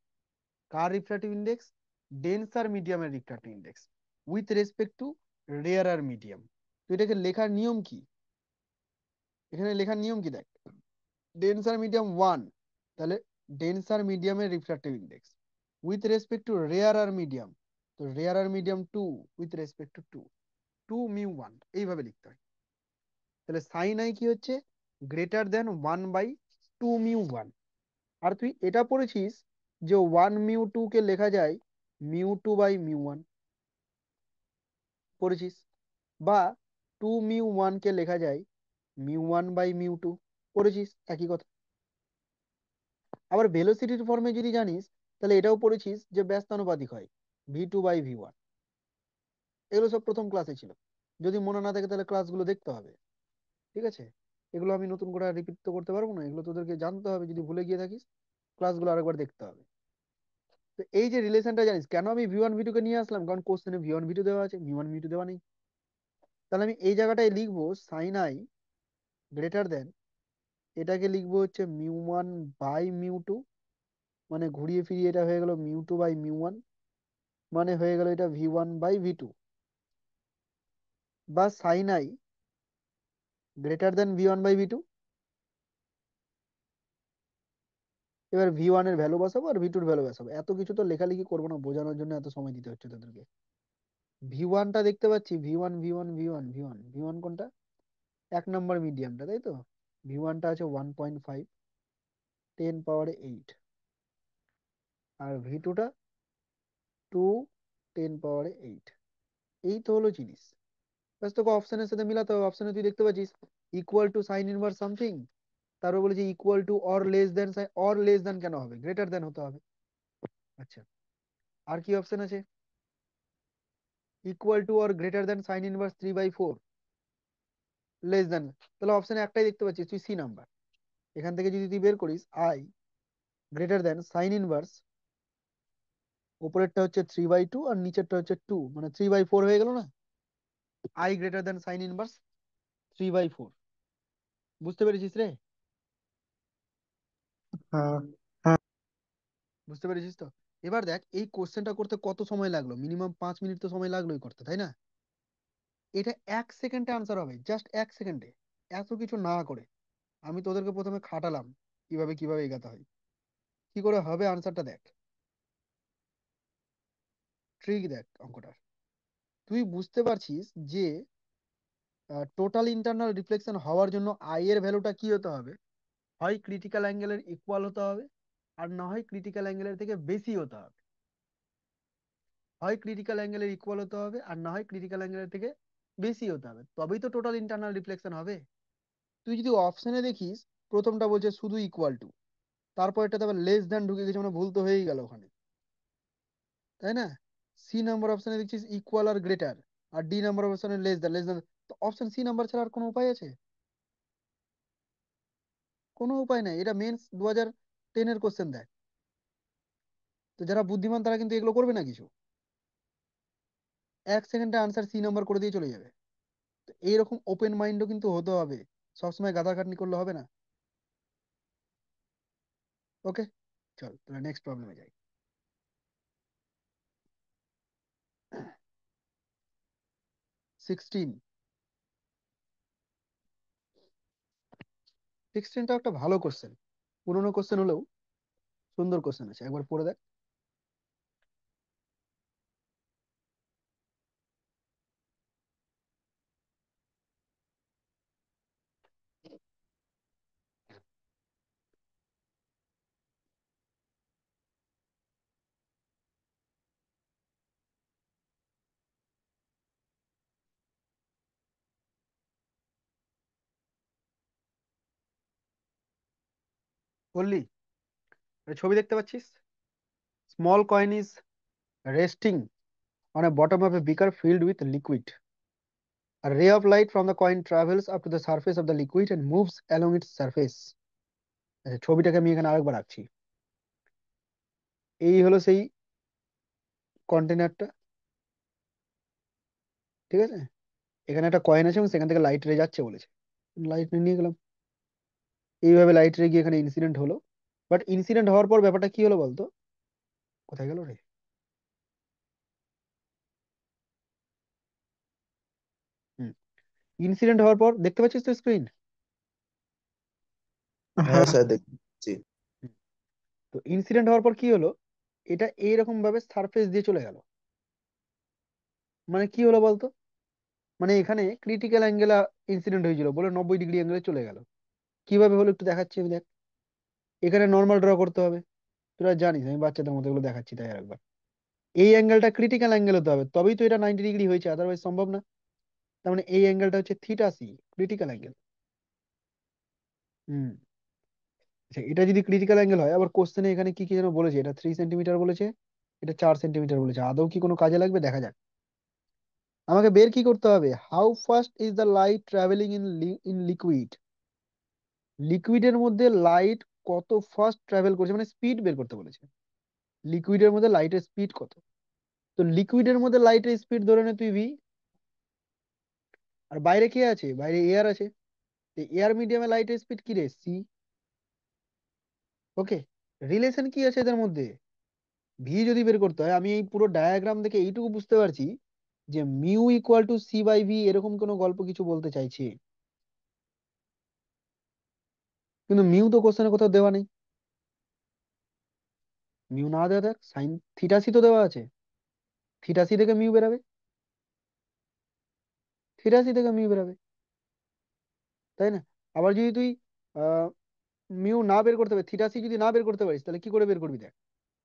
Speaker 1: কার রিফ্র্যাক্টিভ ইন্ডেক্স? ডেন্সার মিডিয়ামের refractive index with respect to rarer medium. তো এটাকে লেখার নিয়ম কি? এখানে লেখার নিয়ম কি দেখ, ডেন্সার মিডিয়াম 1, তাহলে ডেন্সার মিডিয়ামের refractive index with respect to rarer medium, তো rarer medium 2 with respect to 2, 2μ1, এইভাবে লিখতে হয়। তাহলে সাইন আই কি হচ্ছে গ্রেটার দেন 1/2μ1। আর তুই এটা পড়েছিস যে 1μ2 কে লেখা যায় μ2/μ1, পড়েছিস। বা 2μ1 কে লেখা যায় μ1/μ2, পড়েছিস একই কথা। আবার ভেলোসিটির ফর্মে যদি জানিস, তাহলে এটাও পড়েছিস যে ব্যস্তানুপাতিক হয় V2/V1। এগুলো সব প্রথম ক্লাসে ছিল। যদি মনে না থাকে তাহলে ক্লাসগুলো দেখতে হবে, ঠিক আছে? এগুলো আমি নতুন করে রিপিট তো করতে পারবো না, এগুলো তোদেরকে জানতে হবে, যদি ভুলে গিয়ে থাকিস ক্লাসগুলো আরেকবার দেখতে হবে। তো এই যে রিলেশনটা জানিস, কেন আমি V1 V2 কে নিয়ে আসলাম, কারণ কোশ্চেনে V1 V2 দেওয়া আছে, V1 V2 দেওয়া নেই। তাহলে আমি এই জায়গাটায় লিখবো সাইন আই গ্রেটার দেন, এটাকে লিখবো হচ্ছে μ1/μ2, মানে ঘুরিয়ে ফিরিয়ে এটা হয়ে গেল μ2/μ1, মানে হয়ে গেল এটা V1/V2। বা sine I greater than V1/V2। এবার V1 এর ভ্যালু বসাবো আর V2 এর ভ্যালু বসাবো, এত কিছু তো লেখালেখি করবো না, বোঝানোর জন্য এত সময় দিতে হচ্ছে তাদেরকে। V1টা দেখতে পাচ্ছি, V1 কোনটা? 1 নম্বর মিডিয়ামটা, তাই তো। V1টা আছে 1.5 10 পাওয়ারে 8, আর V2টা 2 10 পাওয়ারে 8। এই তো হলো জিনিস। ব্যাস তোকে অপশনের সাথে মিলাতে হবে। অপশনে তুই দেখতে পাচ্ছিস equal to sine inverse something, তারপর বলেছে equal to or less than, or less than কেন হবে, গ্রেটার দেন হতে হবে। আচ্ছা, আর কি অপশন আছে? Equal to or greater than sign inverse 3/4, less than. তাহলে অপশনে একটাই দেখতে পাচ্ছিস তুই, সি নাম্বার। এখান থেকে যদি তুই বের করিস I greater than sign inverse, উপরেরটা হচ্ছে 3/2 আর নিচেরটা হচ্ছে 2, মানে 3/4 হয়ে গেল না। I greater than sign inverse 3/4। বুঝতে পেরেছিস রে?
Speaker 2: হ্যাঁ। হ্যাঁ।
Speaker 1: বুঝতে পেরেছিস তো? এবার দেখ এই কোশ্চেনটা করতে কত সময় লাগলো, মিনিমাম 5 মিনিট তো সময় লাগলোই করতে, তাই না? এটা 1 সেকেন্ডে আনসার হবে, জাস্ট 1 সেকেন্ডে, এত কিছু না করে। আমি তোদেরকে প্রথমে খাটালাম কিভাবে কিভাবে এগাতে হয়, কি করে হবে আনসারটা দেখ, ট্রিক দেখ অঙ্কটার। তুই বুঝতে পারছিস যে টোটাল ইন্টারনাল রিফ্লেকশন হওয়ার জন্য আই এর ভ্যালুটা কি হতে হবে? হয় ক্রিটিক্যাল অ্যাঙ্গেলের ইকুয়াল হতে হবে, আর না হয় ক্রিটিক্যাল অ্যাঙ্গেলের থেকে বেশি হতে হবে। হয় ক্রিটিক্যাল অ্যাঙ্গেলের ইকুয়াল হতে হবে, আর না হয় ক্রিটিক্যাল অ্যাঙ্গেলের থেকে বেশি হতে হবে, তবেই তো টোটাল ইন্টারনাল রিফ্লেকশন হবে। তুই যদি অপশনে দেখিস, প্রথমটা বলছে শুধু ইকুয়াল টু, তারপর এটাতে আবার লেস দ্যান ঢুকে গেছে, মানে ভুল তো হয়েই গেল ওখানে, তাই না? সি নাম্বার অপশনে দেখছিস ইকুয়াল আর গ্রেটার, আর ডি নাম্বার অপশনে লেস দ্যান, লেস দ্যান। তো অপশন সি নাম্বার ছাড়া আর কোনো উপায় আছে? কোনো উপায় নাই। এটা মেন্স 2010-এর কোশ্চেন দেয়। তো যারা বুদ্ধিমান তারা কিন্তু এগুলো করবে না কিছু, 1 সেকেন্ডে আনসার সি নাম্বার করে দিয়ে চলে যাবে। তো এইরকম ওপেন মাইন্ডও কিন্তু হতে হবে, সবসময় গাদা খাটনি করলে হবে না। ওকে, চল তাহলে নেক্সট প্রবলেমে যাই। 16, 16টা একটা ভালো কোশ্চেন, পুরোনো কোশ্চেন হলেও সুন্দর কোশ্চেন আছে, একবার পড়ে দেখ। বললি, এটা ছবি দেখতে পাচ্ছিস, small coin is resting on a bottom of a beaker filled with liquid. A ray of light from the coin travels up to the surface of the liquid and moves along its surface. আচ্ছা, ছবিটাকে আমি এখানে আরেকবার আঁকছি। এই হলো সেই কন্টেনারটা, ঠিক আছে? এখানে একটা কয়েন আছে এবং সেখান থেকে লাইট রে যাচ্ছে বলেছে, লাইট রে নিয়ে গেলাম। এইভাবে লাইট রে গিয়ে এখানে ইনসিডেন্ট হলো। বাট ইনসিডেন্ট হওয়ার পর ব্যাপারটা কি হলো বলতো? কোথায় গেল রে? হুম, ইনসিডেন্ট হওয়ার পর দেখতে পাচ্ছিস তো স্ক্রিন?
Speaker 3: হ্যাঁ
Speaker 2: হ্যাঁ।
Speaker 3: স্যার দেখছি।
Speaker 1: তো ইনসিডেন্ট হওয়ার পর কি হলো, এটা এইরকম ভাবে সারফেস দিয়ে চলে গেল। মানে কি হলো বলতো? মানে এখানে ক্রিটিক্যাল অ্যাঙ্গেল ইনসিডেন্ট হয়েছিল বলে 90 ডিগ্রি অ্যাঙ্গেলে চলে গেল। কিভাবে হলো একটু দেখাচ্ছি আমি, দেখ। এখানে নর্মাল ড্র করতে হবে, তোরা জানিস আমি বাচ্চাদের মতো এগুলো দেখাচ্ছি, তাই আর একবার। এই অ্যাঙ্গেলটা ক্রিটিক্যাল অ্যাঙ্গেল হতে হবে, তবেই তো এটা 90 ডিগ্রি হয়েছে, আদারওয়াইজ সম্ভব না। তার মানে এই অ্যাঙ্গেলটা হচ্ছে থিটা সি, ক্রিটিক্যাল অ্যাঙ্গেল। হুম। আচ্ছা, এটা যদি ক্রিটিক্যাল অ্যাঙ্গেল হয়, আবার কোশ্চেনে এখানে কি কি যেন বলেছে, এটা 3 সেন্টিমিটার বলেছে, এটা 4 সেন্টিমিটার বলেছে, আদৌ কি কোনো কাজে লাগবে দেখা যাক। আমাকে বের কি করতে হবে, how fast is the light travelling in liquid. লিকুইডের মধ্যে লাইট কত ফাস্ট ট্রাভেল করছে, মানে স্পিড বের করতে বলেছে। লিকুইডের মধ্যে লাইটের স্পিড কত? তো লিকুইডের মধ্যে লাইটের স্পিড ধরে নে তুই ভি। আর বাইরে কে আছে? বাইরে এয়ার আছে। এয়ার মিডিয়ামে লাইটের স্পিড কি রে, সি। ওকে, রিলেশন কি আছে এদের মধ্যে? ভি যদি বের করতে হয়, আমি এই পুরো ডায়াগ্রাম দেখে এইটুকু বুঝতে পারছি যে mu equal to C by V, এরকম কোনো গল্প কিছু বলতে চাইছে। কিন্তু মিউ তো কোশ্চেনে কোথাও দেওয়া নেই। মিউ না দেওয়া, দেখ সাইন থিটা সি তো দেওয়া আছে, থিটা সি থেকে মিউ বেরাবে, থিটা সি থেকে মিউ বেরাবে, তাই না? আবার যদি তুই আহ মিউ না বের করতে পারিস, থিটা সি যদি না বের করতে পারিস, তাহলে কি করে বের করবি দেখ।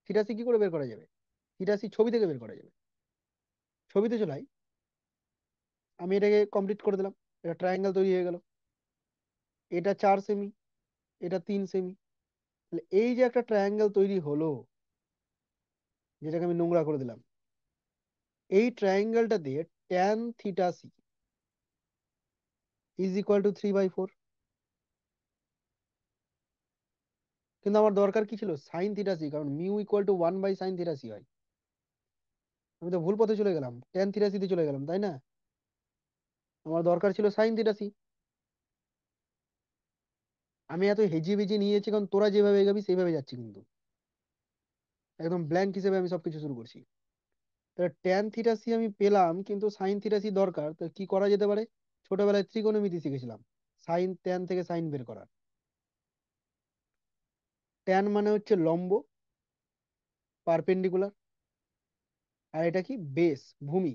Speaker 1: থিটা সি কি করে বের করা যাবে? থিটা সি ছবি থেকে বের করা যাবে। ছবিতে চলাই, আমি এটাকে কমপ্লিট করে দিলাম, এটা ট্রায়াঙ্গেল তৈরি হয়ে গেল। এটা 4 সেমি, এটা 3 সেমি। তাহলে এই যে একটা ট্রায়াঙ্গেল তৈরি হলো, যেটাকে আমি নোংরা করে দিলাম, এই ট্রায়াঙ্গেলটা দিয়ে tan θc is equal two 3/4। কিন্তু আমার দরকার কি ছিল? sin θc, কারণ mu equal two 1/sin θc হয়। আমি তো ভুল পথে চলে গেলাম, tan θc তে চলে গেলাম, তাই না? আমার দরকার ছিল sin θc। আমি এত হেজিয়ে বেজিয়ে নিয়েছি কারণ তোরা যেভাবে এগাবি সেইভাবে যাচ্ছি, কিন্তু একদম ব্ল্যাঙ্ক হিসেবে আমি সবকিছু শুরু করছি। তাহলে tan θc আমি পেলাম, কিন্তু sin θc দরকার, তো কি করা যেতে পারে? ছোটবেলায় ত্রিকোণমিতি শিখেছিলাম, সাইন ট্যান থেকে সাইন বের করা। ট্যান মানে হচ্ছে লম্ব, পারপেন্ডিকুলার, আর এটা কি? বেস, ভূমি।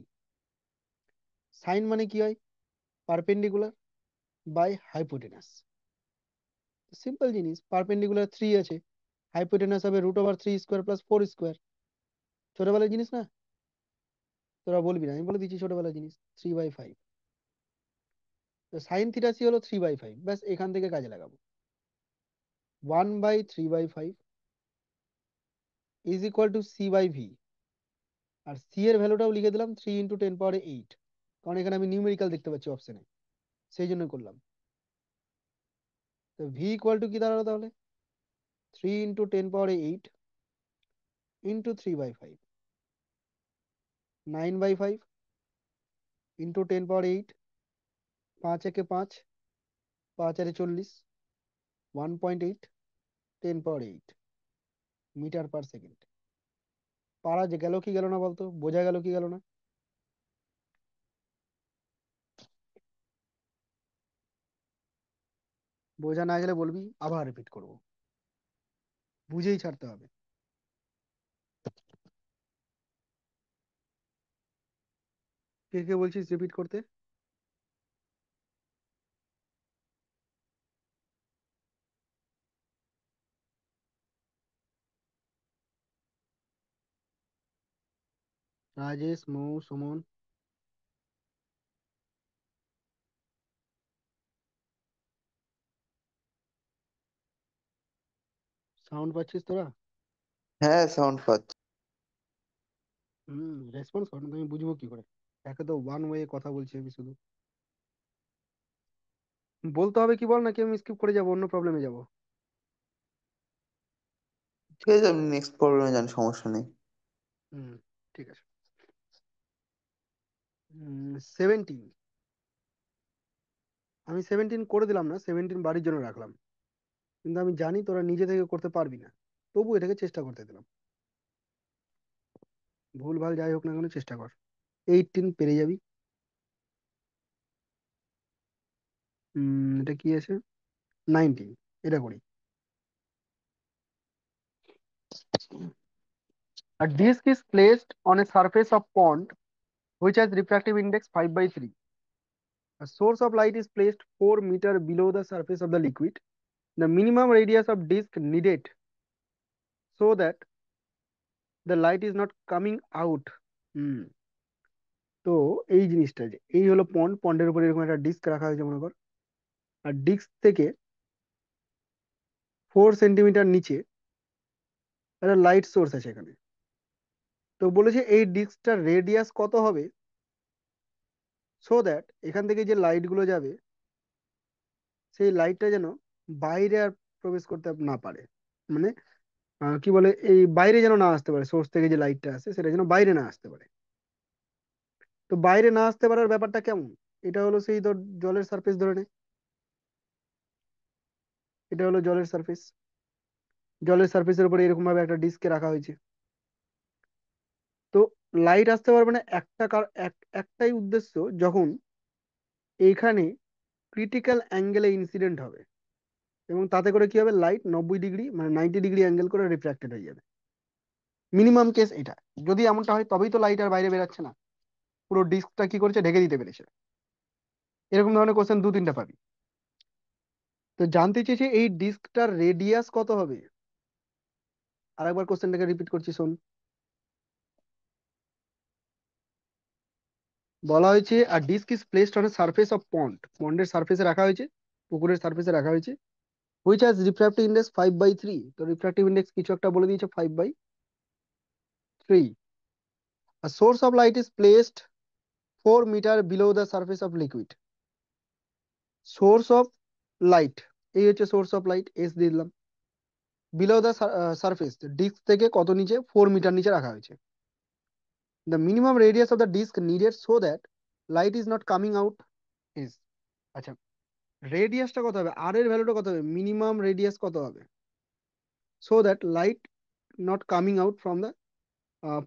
Speaker 1: সাইন মানে কি হয়? Perpendicular by hypotenuse. সিম্পল জিনিস, পারপেন্ডিকুলার 3 আছে, হাইপোটেনাস হবে √3² + 4²। ছোটবেলার জিনিস না? তোরা বলবি না, আমি বলে দিচ্ছি ছোটবেলার জিনিস, 3/5। তো sin θc হলো 3/5, ব্যাস এখান থেকে কাজে লাগাবো। 1/3/5 ইজ ইকুয়াল টু c/v। আর সি এর ভ্যালুটাও লিখে দিলাম 3 × 10⁸, কারণ এখানে আমি নিউমেরিক্যাল দেখতে পাচ্ছি অপশনে, সেই জন্য করলাম। তো ভি ইকুয়াল টু কি দাঁড়ালো তাহলে? 3 × 10⁸ into 3/5, 9/5 into 10⁸, 5 × 5 = 5 × 4 = 40, 1.8, 10⁸ metre per second. পারা যে গেল কি গেল না বলতো? বোঝা গেল কি গেল না? বোঝা না গেলে বলবি, আবার রিপিট করব, বুঝেই ছাড়তে হবে। কে কে বলছিস রিপিট করতে? রাজেশ, মৌ, সুমন। সাউন্ড পাচ্ছিস তোরা?
Speaker 3: হ্যাঁ, সাউন্ড পাচ্ছি।
Speaker 1: রেসপন্স কর না তো, আমি বুঝবো কি করে? একে তো ওয়ান ওয়ে কথা বলছি আমি শুধু। বলতে হবে কি বল, নাকি আমি স্কিপ করে যাবো, অন্য প্রবলেমে যাবো?
Speaker 3: ঠিক আছে, আপনি নেক্সট প্রবলেমে যান, সমস্যা নেই।
Speaker 1: হুম, ঠিক আছে। 17, আমি 17 করে দিলাম না, 17 বাড়ির জন্য রাখলাম, কিন্তু আমি জানি তোরা নিজে থেকে করতে পারবি না, তবু এটাকে চেষ্টা করতে দিলাম। ভুল ভাল যাই হোক না কেন, চেষ্টা কর। 18 পেরে যাবি। এটা কি আছে? 19, এটা করি। A disk is placed on a surface of pond which has refractive index 5/3. A source of light is placed 4 meter below the surface of the liquid. The minimum radius of disk needed so that the light is not coming out. হুম, তো এই জিনিসটা, যে এই হলো পন্ড, পন্ডের উপরে এরকম একটা ডিস্ক রাখা হয়েছে মনে কর, আর ডিস্ক থেকে 4 সেন্টিমিটার নিচে একটা লাইট সোর্স আছে এখানে। তো বলেছে এই ডিস্কটার রেডিয়াস কত হবে, সো দ্যাট এখান থেকে যে লাইট গুলো যাবে, সেই লাইটটা যেন বাইরে আর প্রবেশ করতে না পারে। মানে কি বলে, এই বাইরে যেন না আসতে পারে, সোর্স থেকে যে লাইটটা আসে সেটা যেন বাইরে না আসতে পারে। তো বাইরে না আসতে পারার ব্যাপারটা কেমন? এটা হলো সেই ধর জলের সারফেস ধরে নে, এটা হলো জলের সারফেস। জলের সারফেসের উপরে এরকম ভাবে একটা ডিস্কে রাখা হয়েছে। তো লাইট আসতে পারবে না একটাই উদ্দেশ্য, যখন এইখানে ক্রিটিক্যাল অ্যাঙ্গেলে ইনসিডেন্ট হবে, এবং তাতে করে কি হবে, লাইট 90 ডিগ্রি মানে 90 ডিগ্রি অ্যাঙ্গেল করে রিফ্র্যাক্টেড হয়ে যাবে। মিনিমাম কেস এটা, যদি এমনটা হয় তবেই তো লাইট আর বাইরে বেরাচ্ছে না, পুরো ডিস্কটা কি করেছে, ঢেকে দিতে পেরেছে। এরকম ধরনের কোশ্চেন 2-3টা পাবি। তো জানতে চেয়েছে এই ডিস্কটার রেডিয়াস কত হবে। আরেকবার কোশ্চেনটাকে রিপিট করছি, শোন। বলা হয়েছে আর disc is placed on a surface of pond, পন্ডের সারফেসে রাখা হয়েছে, পুকুরের সারফেসে রাখা হয়েছে, হুইচ হ্যাজ রিফ্র্যাক্টিভ ইন্ডেক্স 5/3। তো রিফ্র্যাক্টিভ ইন্ডেক্স কিছু একটা বলে দিয়েছে 5/3। A source of light is placed 4 meters below the surface of liquid. Source of light, এই হচ্ছে সোর্স অফ লাইট, এস দিয়ে দিলাম। বিলো দ্য সারফেস, ডিস্ক থেকে কত নিচে, 4 মিটার নিচে রাখা হয়েছে। The minimum radius of the disc needed so that light is not coming out is. আচ্ছা, রেডিয়াসটা কত হবে, আর এর ভ্যালুটা কত হবে, মিনিমাম রেডিয়াস কত হবে, so that light not coming out from the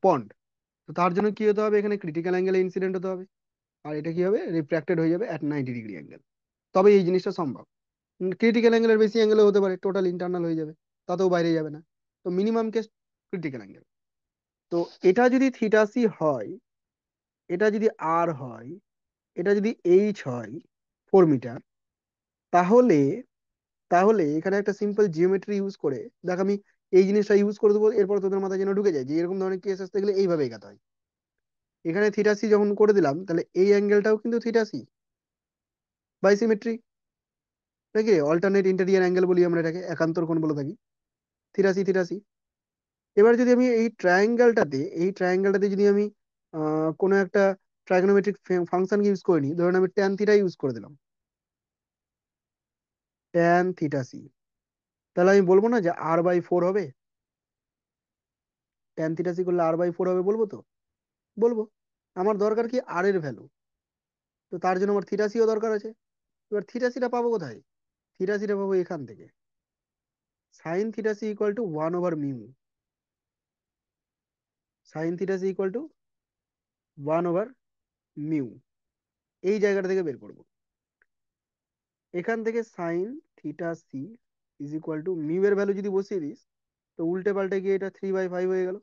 Speaker 1: pond. তো তার জন্য কি হতে হবে, এখানে ক্রিটিক্যাল অ্যাঙ্গেলে ইনসিডেন্ট হতে হবে, আর এটা কি হবে, রিফ্র্যাক্টেড হয়ে যাবে অ্যাট 90 ডিগ্রি অ্যাঙ্গেল। তবে এই জিনিসটা সম্ভব। ক্রিটিক্যাল অ্যাঙ্গেলের বেশি অ্যাঙ্গেলে হতে পারে, টোটাল ইন্টারনাল হয়ে যাবে, তাতেও বাইরে যাবে না। তো মিনিমাম কেস ক্রিটিক্যাল অ্যাঙ্গেল। তো এটা যদি থিটা সি হয়, এটা যদি আর হয়, এটা যদি এইচ হয় 4 মিটার, তাহলে তাহলে এখানে একটা সিম্পল জিওমেট্রি ইউজ করে দেখ, আমি এই জিনিসটা ইউজ করে দেবো, এরপর তোদের মাথায় যেন ঢুকে যায় যে এরকম ধরনের কেস আসতে গেলে এইভাবে এগাতে হয়। এখানে থিটা সি যখন করে দিলাম, তাহলে এই অ্যাঙ্গেলটাও কিন্তু থিটা সি বাই সিমেট্রি, নাকি অল্টারনেট ইন্টেরিয়র অ্যাঙ্গেল বলি আমরা এটাকে, একান্তর কোণ বলে থাকি, থিটা সি থিটা সি। এবার যদি আমি এই ট্রায়াঙ্গেলটাতে যদি আমি কোনো একটা ট্রাইগোনোমেট্রিক ফাংশন ইউজ করে নিই, ধরুন আমি ট্যান থিটা ইউজ করে দিলাম, ট্যান থিটা সি, তাহলে আমি বলবো না যে r/4 হবে, ট্যান থিটা সি করলে r/4 হবে, বলবো তো, বলবো। আমার দরকার কি, আর এর ভ্যালু, তো তার জন্য আমার থিটা সিও দরকার আছে। এবার থিটা সিটা পাবো কোথায়, থিটা সিটা পাবো এখান থেকে, sine theta C equal to 1/μ, sine theta C equal to 1/μ, এই জায়গাটা থেকে বের করবো। এখান থেকে sine theta C is equal to mu এর ভ্যালু যদি বসিয়ে দিস, তো উল্টে পাল্টে গিয়ে এটা 3/5 হয়ে গেল,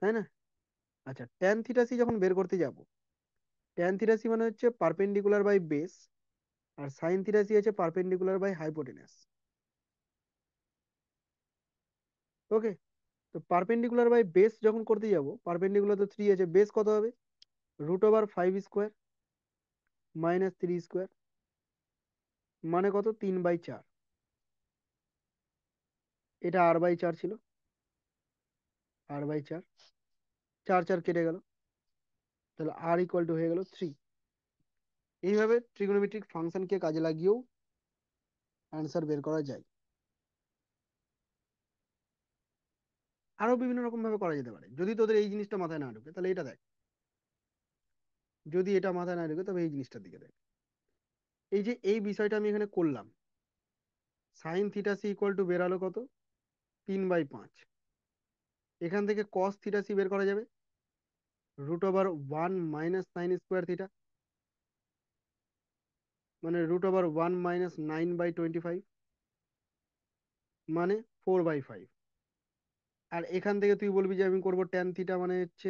Speaker 1: তাই না? আচ্ছা, ট্যান থিটা সি যখন বের করতে যাব, ট্যান থিটা সি মানে হচ্ছে পারপেন্ডিকুলার বাই বেস, আর সাইন থিটা সি হচ্ছে পারপেন্ডিকুলার বাই হাইপোটেনাস। ওকে, তো পারপেন্ডিকুলার বাই বেস যখন করতে যাব, পারপেন্ডিকুলার তো 3 আছে, বেস কত হবে, √5² -3², মানে কত, 3/4। এটা r/4 ছিল, r/4, 4 4 কেটে গেল, তাহলে r ইকুয়াল টু হয়ে গেল 3। এইভাবে ট্রিগোনোমেট্রিক ফাংশনকে কাজে লাগিয়েও অ্যান্সার বের করা যায়। আরো বিভিন্ন রকম ভাবে করা যেতে পারে, যদি তোদের এই জিনিসটা মাথায় না ঢুকে তাহলে এটা দেখ, যদি এটা মাথায় না ঢুকে তবে এই জিনিসটার দিকে দেখ। এই যে এই বিষয়টা আমি এখানে করলাম, sine theta C equal to বেরালো কত, 3/5। এখান থেকে কস থিটা সি বের করা যাবে, √1 - sin² থিটা, মানে √1 - 9/25, মানে 4/5। আর এখান থেকে তুই বলবি যে আমি করবো ট্যান থিটা, মানে হচ্ছে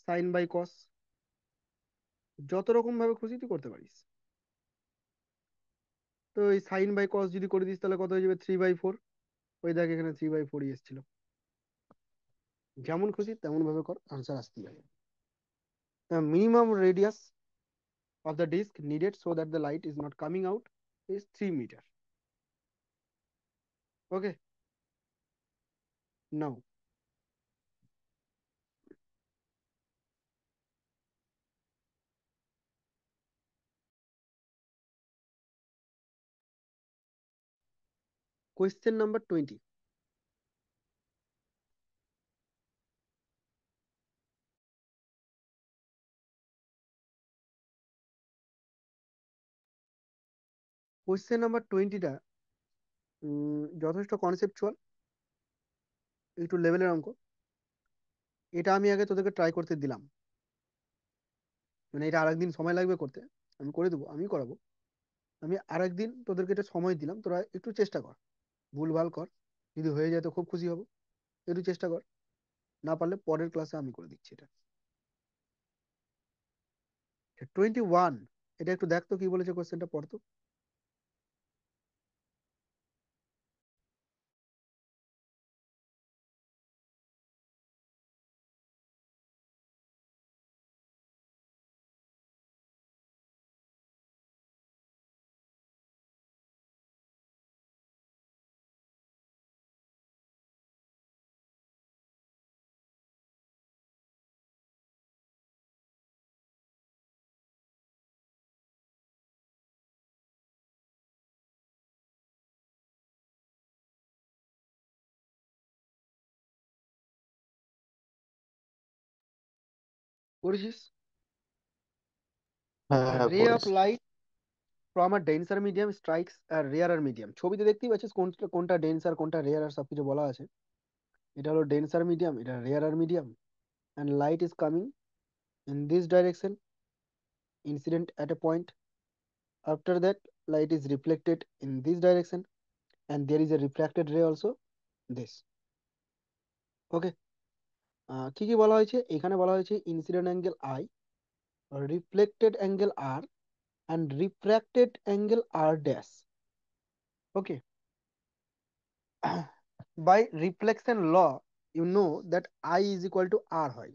Speaker 1: সাইন বাই কস। যত রকম ভাবে খুশি তুই করতে পারিস। তো এই সাইন বাই কস যদি করে দিস তাহলে কত হয়ে যাবে, 3/4। ওই দেখ এখানে 3/4 এসেছিল। যেমন খুশি তেমন ভাবে কর, আনসার আসতেই হবে। Minimum radius of the disk needed so that the light is not coming out is 3 meter. Okay, now question number 20. Question number 20টা যথেষ্ট কনসেপচুয়াল, একটু লেভেলের অঙ্ক। এটা আমি আগে তোদেরকে ট্রাই করতে দিলাম, মানে এটা আরেকদিন সময় লাগবে করতে, আমি করে দেবো, আমি করাবো। আমি আরেকদিন তোদেরকে এটা সময় দিলাম, তোরা একটু চেষ্টা কর, ভুলভাল কর, যদি হয়ে যায় তো খুব খুশি হব। একটু চেষ্টা কর, না পারলে পরের ক্লাসে আমি করে দিচ্ছি এটা। 21, এটা একটু দেখ তো কি বলেছে কোয়েশ্চেনটা, পড়তো। করেছিস?
Speaker 3: হ্যাঁ
Speaker 1: A
Speaker 3: হ্যাঁ
Speaker 1: ray of
Speaker 3: পড়েছি।
Speaker 1: light from a denser medium strikes a rarer medium. ছবিতে দেখতেই পাচ্ছিস কোনটা কোনটা ডেন্সার কোনটা রেয়ার আর সবকিছু বলা আছে। এটা হলো ডেন্সার মিডিয়াম, এটা rare medium, and light is coming in this direction, incident at a point. After that, light is reflected in this direction, and there is a refracted ray also. This. Okay. কি কি বলা হয়েছে এখানে? বলা হয়েছে incident angle I, reflected angle R, and refracted angle r dash. Okay. By reflection law, you know that I is equal to r হয়,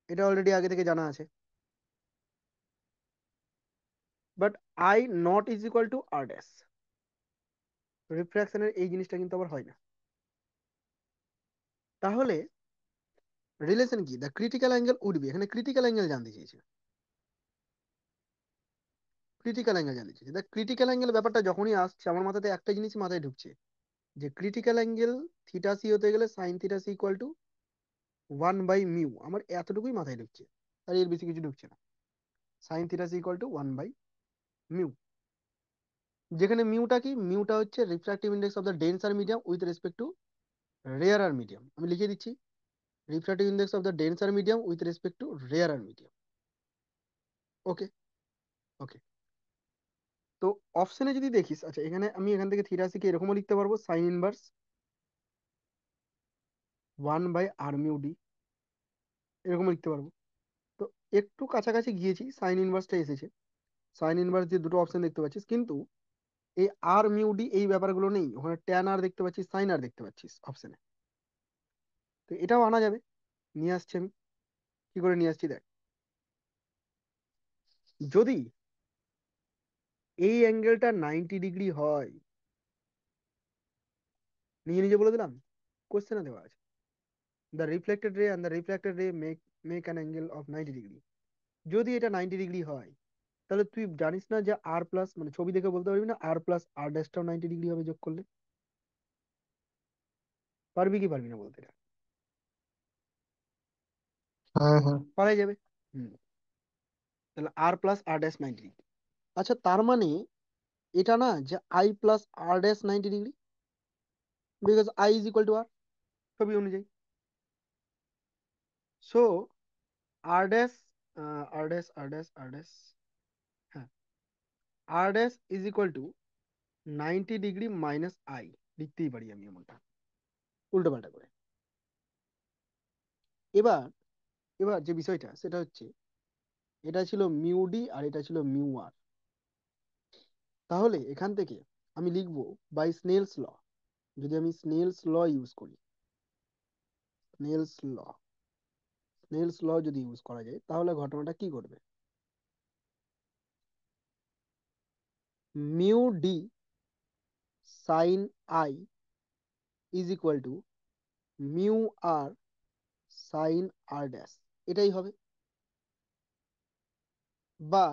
Speaker 1: এটা অলরেডি আগে থেকে জানা আছে। But I not is equal to r dash, রিফ্র্যাকশনের এই জিনিসটা কিন্তু আবার হয় না। তাহলে রিলেশন কি? The critical angle would be, এখানে ক্রিটিক্যাল অ্যাঙ্গেল জানতে চেয়েছে, ক্রিটিক্যাল অ্যাঙ্গেল জানতে চেয়েছে। দ্য ক্রিটিক্যাল অ্যাঙ্গেল ব্যাপারটা যখনই আসছে আমার মাথাতে একটা জিনিস মাথায় ঢুকছে, যে ক্রিটিক্যাল অ্যাঙ্গেল থিটা সি হতে গেলে sine theta C equal to 1/μ। আমার এতটুকুই মাথায় ঢুকছে, আর এর বেশি কিছু ঢুকছে না। Sine theta C equal to 1/μ, যেখানে মিউটা কি? মিউটা হচ্ছে refractive index of the denser medium with respect to rarer medium. আমি লিখে দিচ্ছি, refractive index of the denser medium with respect to rarer medium. Okay. Okay. তো অপশনে যদি দেখিস, আচ্ছা এখানে আমি এখান থেকে থিটা সি কে এরকমও লিখতে পারবো, সাইন ইনভার্স 1/r μ d, এরকম লিখতে পারবো। তো একটু কাছাকাছি গিয়েছি, সাইন ইনভার্সটা এসেছে। সাইন ইনভার্স দিয়ে দুটো অপশন দেখতে পাচ্ছিস, কিন্তু এই আর মিউ ডি এই ব্যাপারগুলো নেই। ওখানে ট্যান আর দেখতে পাচ্ছিস, সাইন আর দেখতে পাচ্ছিস অপশনে। তো এটাও আনা যাবে, নিয়ে আসছি আমি। কি করে নিয়ে আসছি দেখ। যদি এই অ্যাঙ্গেলটা 90 ডিগ্রি হয়, নিজে নিজে বলে দিলাম, কোশ্চেনে দেওয়া আছে, দ্য রিফ্লেক্টেড রে অ্যান্ড দ্য রিফ্র্যাক্টেড রে make an angle of 90 degree. যদি এটা 90 ডিগ্রি হয়, তাহলে তুই জানিস না যে আর প্লাস, মানে ছবি দেখে বলতে পারবি না আর প্লাস আর ড্যাশটাও 90 ডিগ্রি হবে যোগ করলে? পারবি কি পারবি না বলতে এটা?
Speaker 2: হ্যাঁ হ্যাঁ।
Speaker 1: পারাই যাবে। হুম। তাহলে R plus R dash 90 degree. আচ্ছা তার মানে এটা না যে I plus R dash 90 degree, because I is equal to R, ছবি অনুযায়ী। So R dash, R dash, হ্যাঁ, R dash is equal to 90 degree minus I, লিখতেই পারি আমি এমনটা উল্টো পাল্টা করে। এবার এবার যে বিষয়টা সেটা হচ্ছে, এটা ছিল মিউ ডি আর এটা ছিল মিউ আর। তাহলে এখান থেকে আমি লিখবো বাই স্নেলস ল। যদি আমি স্নেলস ল ইউজ করি, স্নেলস ল, স্নেলস ল যদি ইউজ করা যায়, তাহলে ঘটনাটা কি ঘটবে? Mu d sine i is equal to mu r sine r dash, এটাই হবে। বা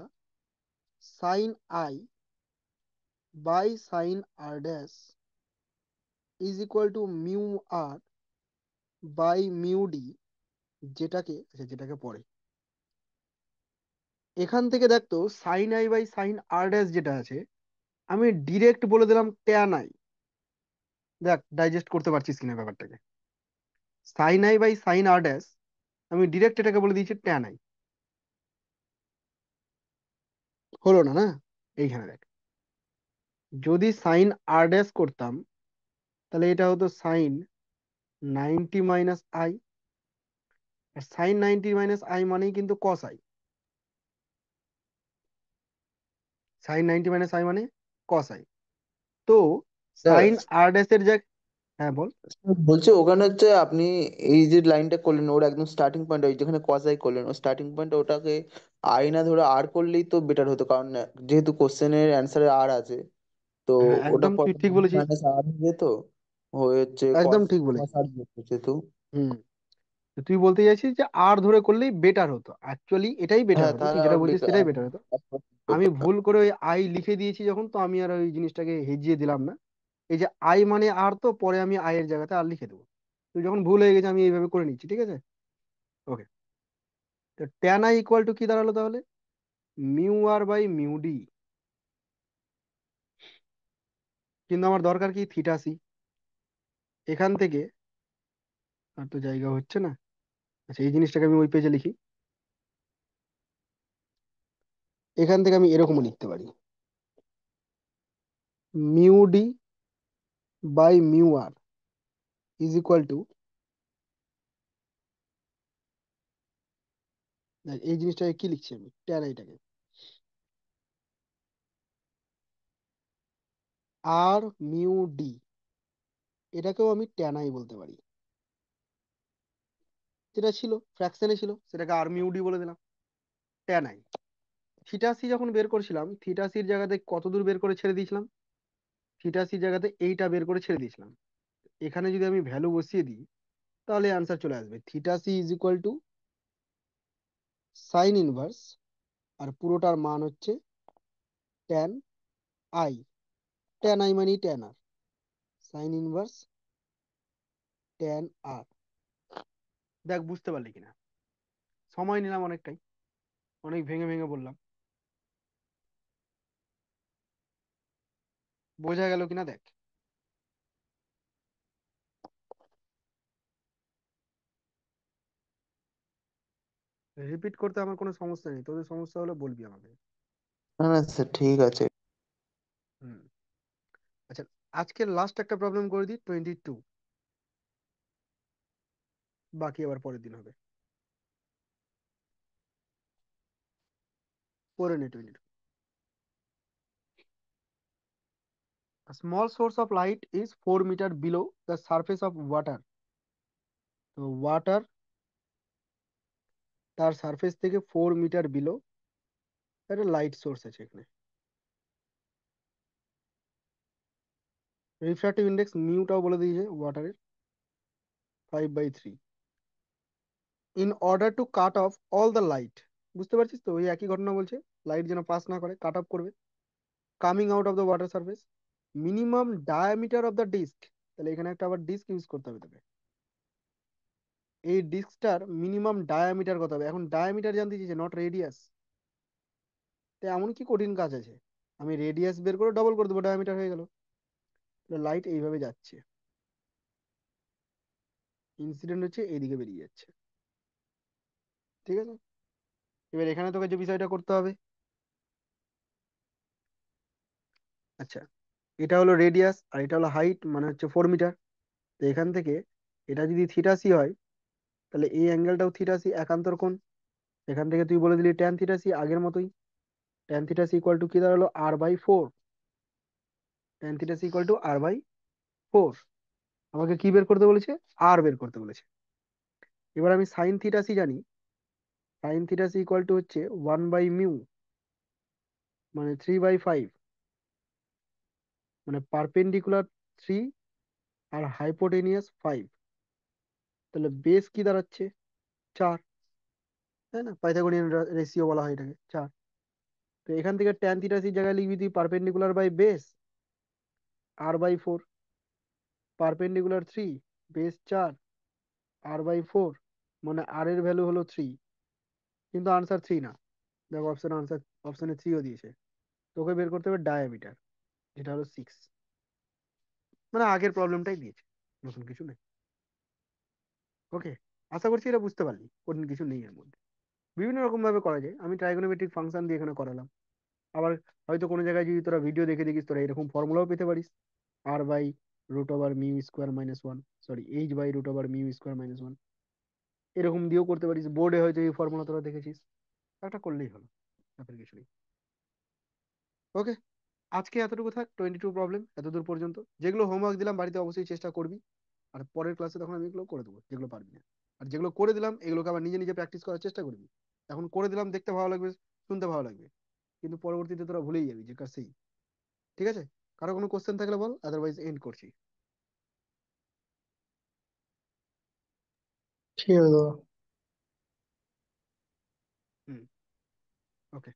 Speaker 1: sine i by sine r dash is equal to mu r by mu d, যেটাকে, আচ্ছা যেটাকে পড়ে এখান থেকে দেখতো sine i by sine r dash যেটা আছে, আমি ডিরেক্ট বলে দিলাম ট্যান আই। দেখ ডাইজেস্ট করতে পারছিস কিনা ব্যাপারটাকে। Sine i by sine r dash, আমি ডিরেক্ট এটাকে বলে দিয়েছি ট্যান আই। হলো না? না, এইখানে দেখ, যদি সাইন আর ড্যাশ করতাম, তাহলে এটা হতো সাইন 90 - আই, আর সাইন 90 - আই মানেই কিন্তু কস আই। সাইন 90 - আই মানে কস আই। তো সাইন আর ড্যাশ এর জায়গায়, হ্যাঁ বল।
Speaker 3: বলছে ওখানে হচ্ছে আপনি এই যে লাইনটা করলেন ওর একদম স্টার্টিং পয়েন্ট, ওই যেখানে কসাই করলেন ওর স্টার্টিং পয়েন্ট, ওটাকে আই না ধরে আর করলেই তো বেটার হতো, কারণ যেহেতু কোশ্চেনের অ্যান্সারে আর আছে, তো
Speaker 1: হ্যাঁ
Speaker 3: ওটা
Speaker 1: একদম তুই
Speaker 3: পরে
Speaker 1: ঠিক বলেছিস,
Speaker 3: মাইনাস আর হয়ে যেত, হয়ে হচ্ছে
Speaker 1: একদম
Speaker 3: কস,
Speaker 1: ঠিক
Speaker 3: কস
Speaker 1: বলেছিস।
Speaker 3: আর যেত।
Speaker 1: হুম। তো তুই বলতে চাইছিস যে আর ধরে করলেই বেটার হতো, অ্যাকচুয়ালি এটাই বেটার
Speaker 3: হ্যাঁ
Speaker 1: হতো, তুই
Speaker 3: তাহলে
Speaker 1: যেটা
Speaker 3: আর
Speaker 1: বলছিস
Speaker 3: বেকার
Speaker 1: সেটাই
Speaker 3: আর
Speaker 1: বেটার হতো। আমি
Speaker 3: হতো না।
Speaker 1: ভুল করে ওই আই লিখে দিয়েছি যখন, তো আমি আর ওই জিনিসটাকে হেজিয়ে দিলাম না। এই যে আই মানে আর, তো পরে আমি আই এর জায়গাতে আর লিখে দেবো। তুই যখন ভুল হয়ে গেছে আমি এইভাবে করে নিচ্ছি, ঠিক আছে? ওকে। তো ট্যান আই ইকুয়াল টু কি দাঁড়ালো তাহলে? Mu r by mu d. কিন্তু আমার দরকার কি থিটা সি। এখান থেকে আর তো জায়গা হচ্ছে না। আচ্ছা, এই জিনিসটাকে আমি ওই পেজে লিখি। এখান থেকে আমি এরকমও লিখতে পারি, mu d by mu R is equal to, এই জিনিসটাকে কি লিখছি আমি, ট্যান আইটাকে আর মিউ ডি, এটাকেও আমি ট্যান আই বলতে পারি। যেটা ছিল ফ্র্যাকশনে ছিল সেটাকে আর মিউ ডি বলে দিলাম, ট্যান আই। থিটা সি যখন বের করছিলাম, থিটা সির জায়গাতে কত দূর বের করে ছেড়ে দিয়েছিলাম? থিটা সি জায়গাতে এইটা বের করে ছেড়ে দিয়েছিলাম। এখানে যদি আমি ভ্যালু বসিয়ে দিই তাহলে আনসার চলে আসবে theta C is equal to sine inverse, আর পুরোটার মান হচ্ছে ট্যান আই। ট্যান আই মানে tan R, sine inverse tan R. দেখ বুঝতে পারলি কিনা? সময় নিলাম অনেকটাই, অনেক ভেঙে ভেঙে বললাম, বোঝা গেল কিনা দেখ। রিপিট করতে আমার কোনো সমস্যা নেই, তোদের সমস্যা হলে বলবি আমাকে।
Speaker 3: না না স্যার, ঠিক আছে।
Speaker 1: হুম। আচ্ছা, আজকের লাস্ট একটা প্রবলেম করে দিই, 22। বাকি আবার পরের দিন হবে। পরে নে 22। A small source of light is 4 meter below the surface of water. তো ওয়াটার তার সারফেস থেকে 4 মিটার বিলো একটা লাইট সোর্স আছে এখানে। রিফ্র্যাক্টিভ ইন্ডেক্স মিউটাও বলে দিয়েছে ওয়াটারের, 5/3। In order to cut off all the light, বুঝতে পারছিস তো? ওই একই ঘটনা বলছে, লাইট যেন পাস না করে, কাট অফ করবে, coming out of the water surface, minimum diameter of the disc. তাহলে এখানে একটা আবার ডিস্ক ইউজ করতে হবে তোকে। এই ডিস্কটার মিনিমাম ডায়ামিটার কত হবে? এখন ডায়ামিটার জানতে চাইছে, নট রেডিয়াস। তো এমন কি কঠিন কাজ আছে? আমি রেডিয়াস বের করে ডবল করে দেবো, ডায়ামিটার হয়ে গেল। লাইট এইভাবে যাচ্ছে, ইনসিডেন্ট হচ্ছে এইদিকে বেরিয়ে যাচ্ছে, ঠিক আছে? এবার এখানে তোকে যে বিষয়টা করতে হবে, আচ্ছা, এটা হলো রেডিয়াস আর এটা হলো হাইট, মানে হচ্ছে 4 মিটার। তো এখান থেকে এটা যদি থিটা সি হয়, তাহলে এই অ্যাঙ্গেলটাও থিটা সি, একান্তর কোণ। এখান থেকে তুই বলে দিলি ট্যান থিটা সি, আগের মতোই। Tan theta C equal to কি দাঁড়ালো? R/4। Tan theta C equal to R/4। আমাকে কি বের করতে বলেছে? আর বের করতে বলেছে। এবার আমি সাইন থিটা সি জানি, sine theta C equal to হচ্ছে 1/μ, মানে 3/5, মানে পারপেন্ডিকুলার 3 আর হাইপোটেনিয়াস 5। তাহলে বেস কি দাঁড়াচ্ছে? 4, তাই না? পাইথাগোরিয়ান রেশিও বলা হয় এটাকে, 4। তো এখান থেকে ট্যান থিটা সি জায়গায় লিখবি তুই perpendicular by base, R/4, perpendicular 3, base 4, R/4, মানে আর এর ভ্যালু হলো 3। কিন্তু আনসার 3 না, দেখো অপশন, আনসার অপশনে 3ও দিয়েছে। তোকে বের করতে হবে ডায়ামিটার, যেটা হলো 6। মানে আগের প্রবলেমটাই দিয়েছে, নতুন কিছু নেই। ওকে, আশা করছি এটা বুঝতে পারলি, কঠিন কিছু নেই এর মধ্যে। বিভিন্ন রকম ভাবে করা যায়, আমি ট্রাইগোনোমেট্রিক ফাংশন দিয়ে এখানে করালাম। আবার হয়তো কোনো জায়গায় যদি তোরা ভিডিও দেখে দেখিস, তোরা এরকম ফর্মুলাও পেতে পারিস, R/√μ²-1, সরি, H/√μ²-1, এরকম দিয়েও করতে পারিস। বোর্ডে হয়তো এই ফর্মুলা তোরা দেখেছিস, একটা করলেই হলো, তারপরে কিছু নেই। ওকে, আজকে এতটুকু থাক, 22 প্রবলেম এতদূর পর্যন্ত। যেগুলো হোমওয়ার্ক দিলাম বাড়িতে অবশ্যই চেষ্টা করবি, আর পরের ক্লাসে তখন আমি এগুলো করে দেবো যেগুলো পারবি না। আর যেগুলো করে দিলাম এগুলোকে আবার নিজে নিজে প্র্যাকটিস করার চেষ্টা করবি। এখন করে দিলাম, দেখতে ভালো লাগবে, শুনতে ভালো লাগবে, কিন্তু পরবর্তীতে তোরা ভুলেই যাবি যে কার সেই। ঠিক আছে? কারো কোনো কোশ্চেন থাকলে বল, আদারওয়াইজ এন্ড করছি।
Speaker 2: ঠিক আছে দাদা।
Speaker 1: হুম। ওকে।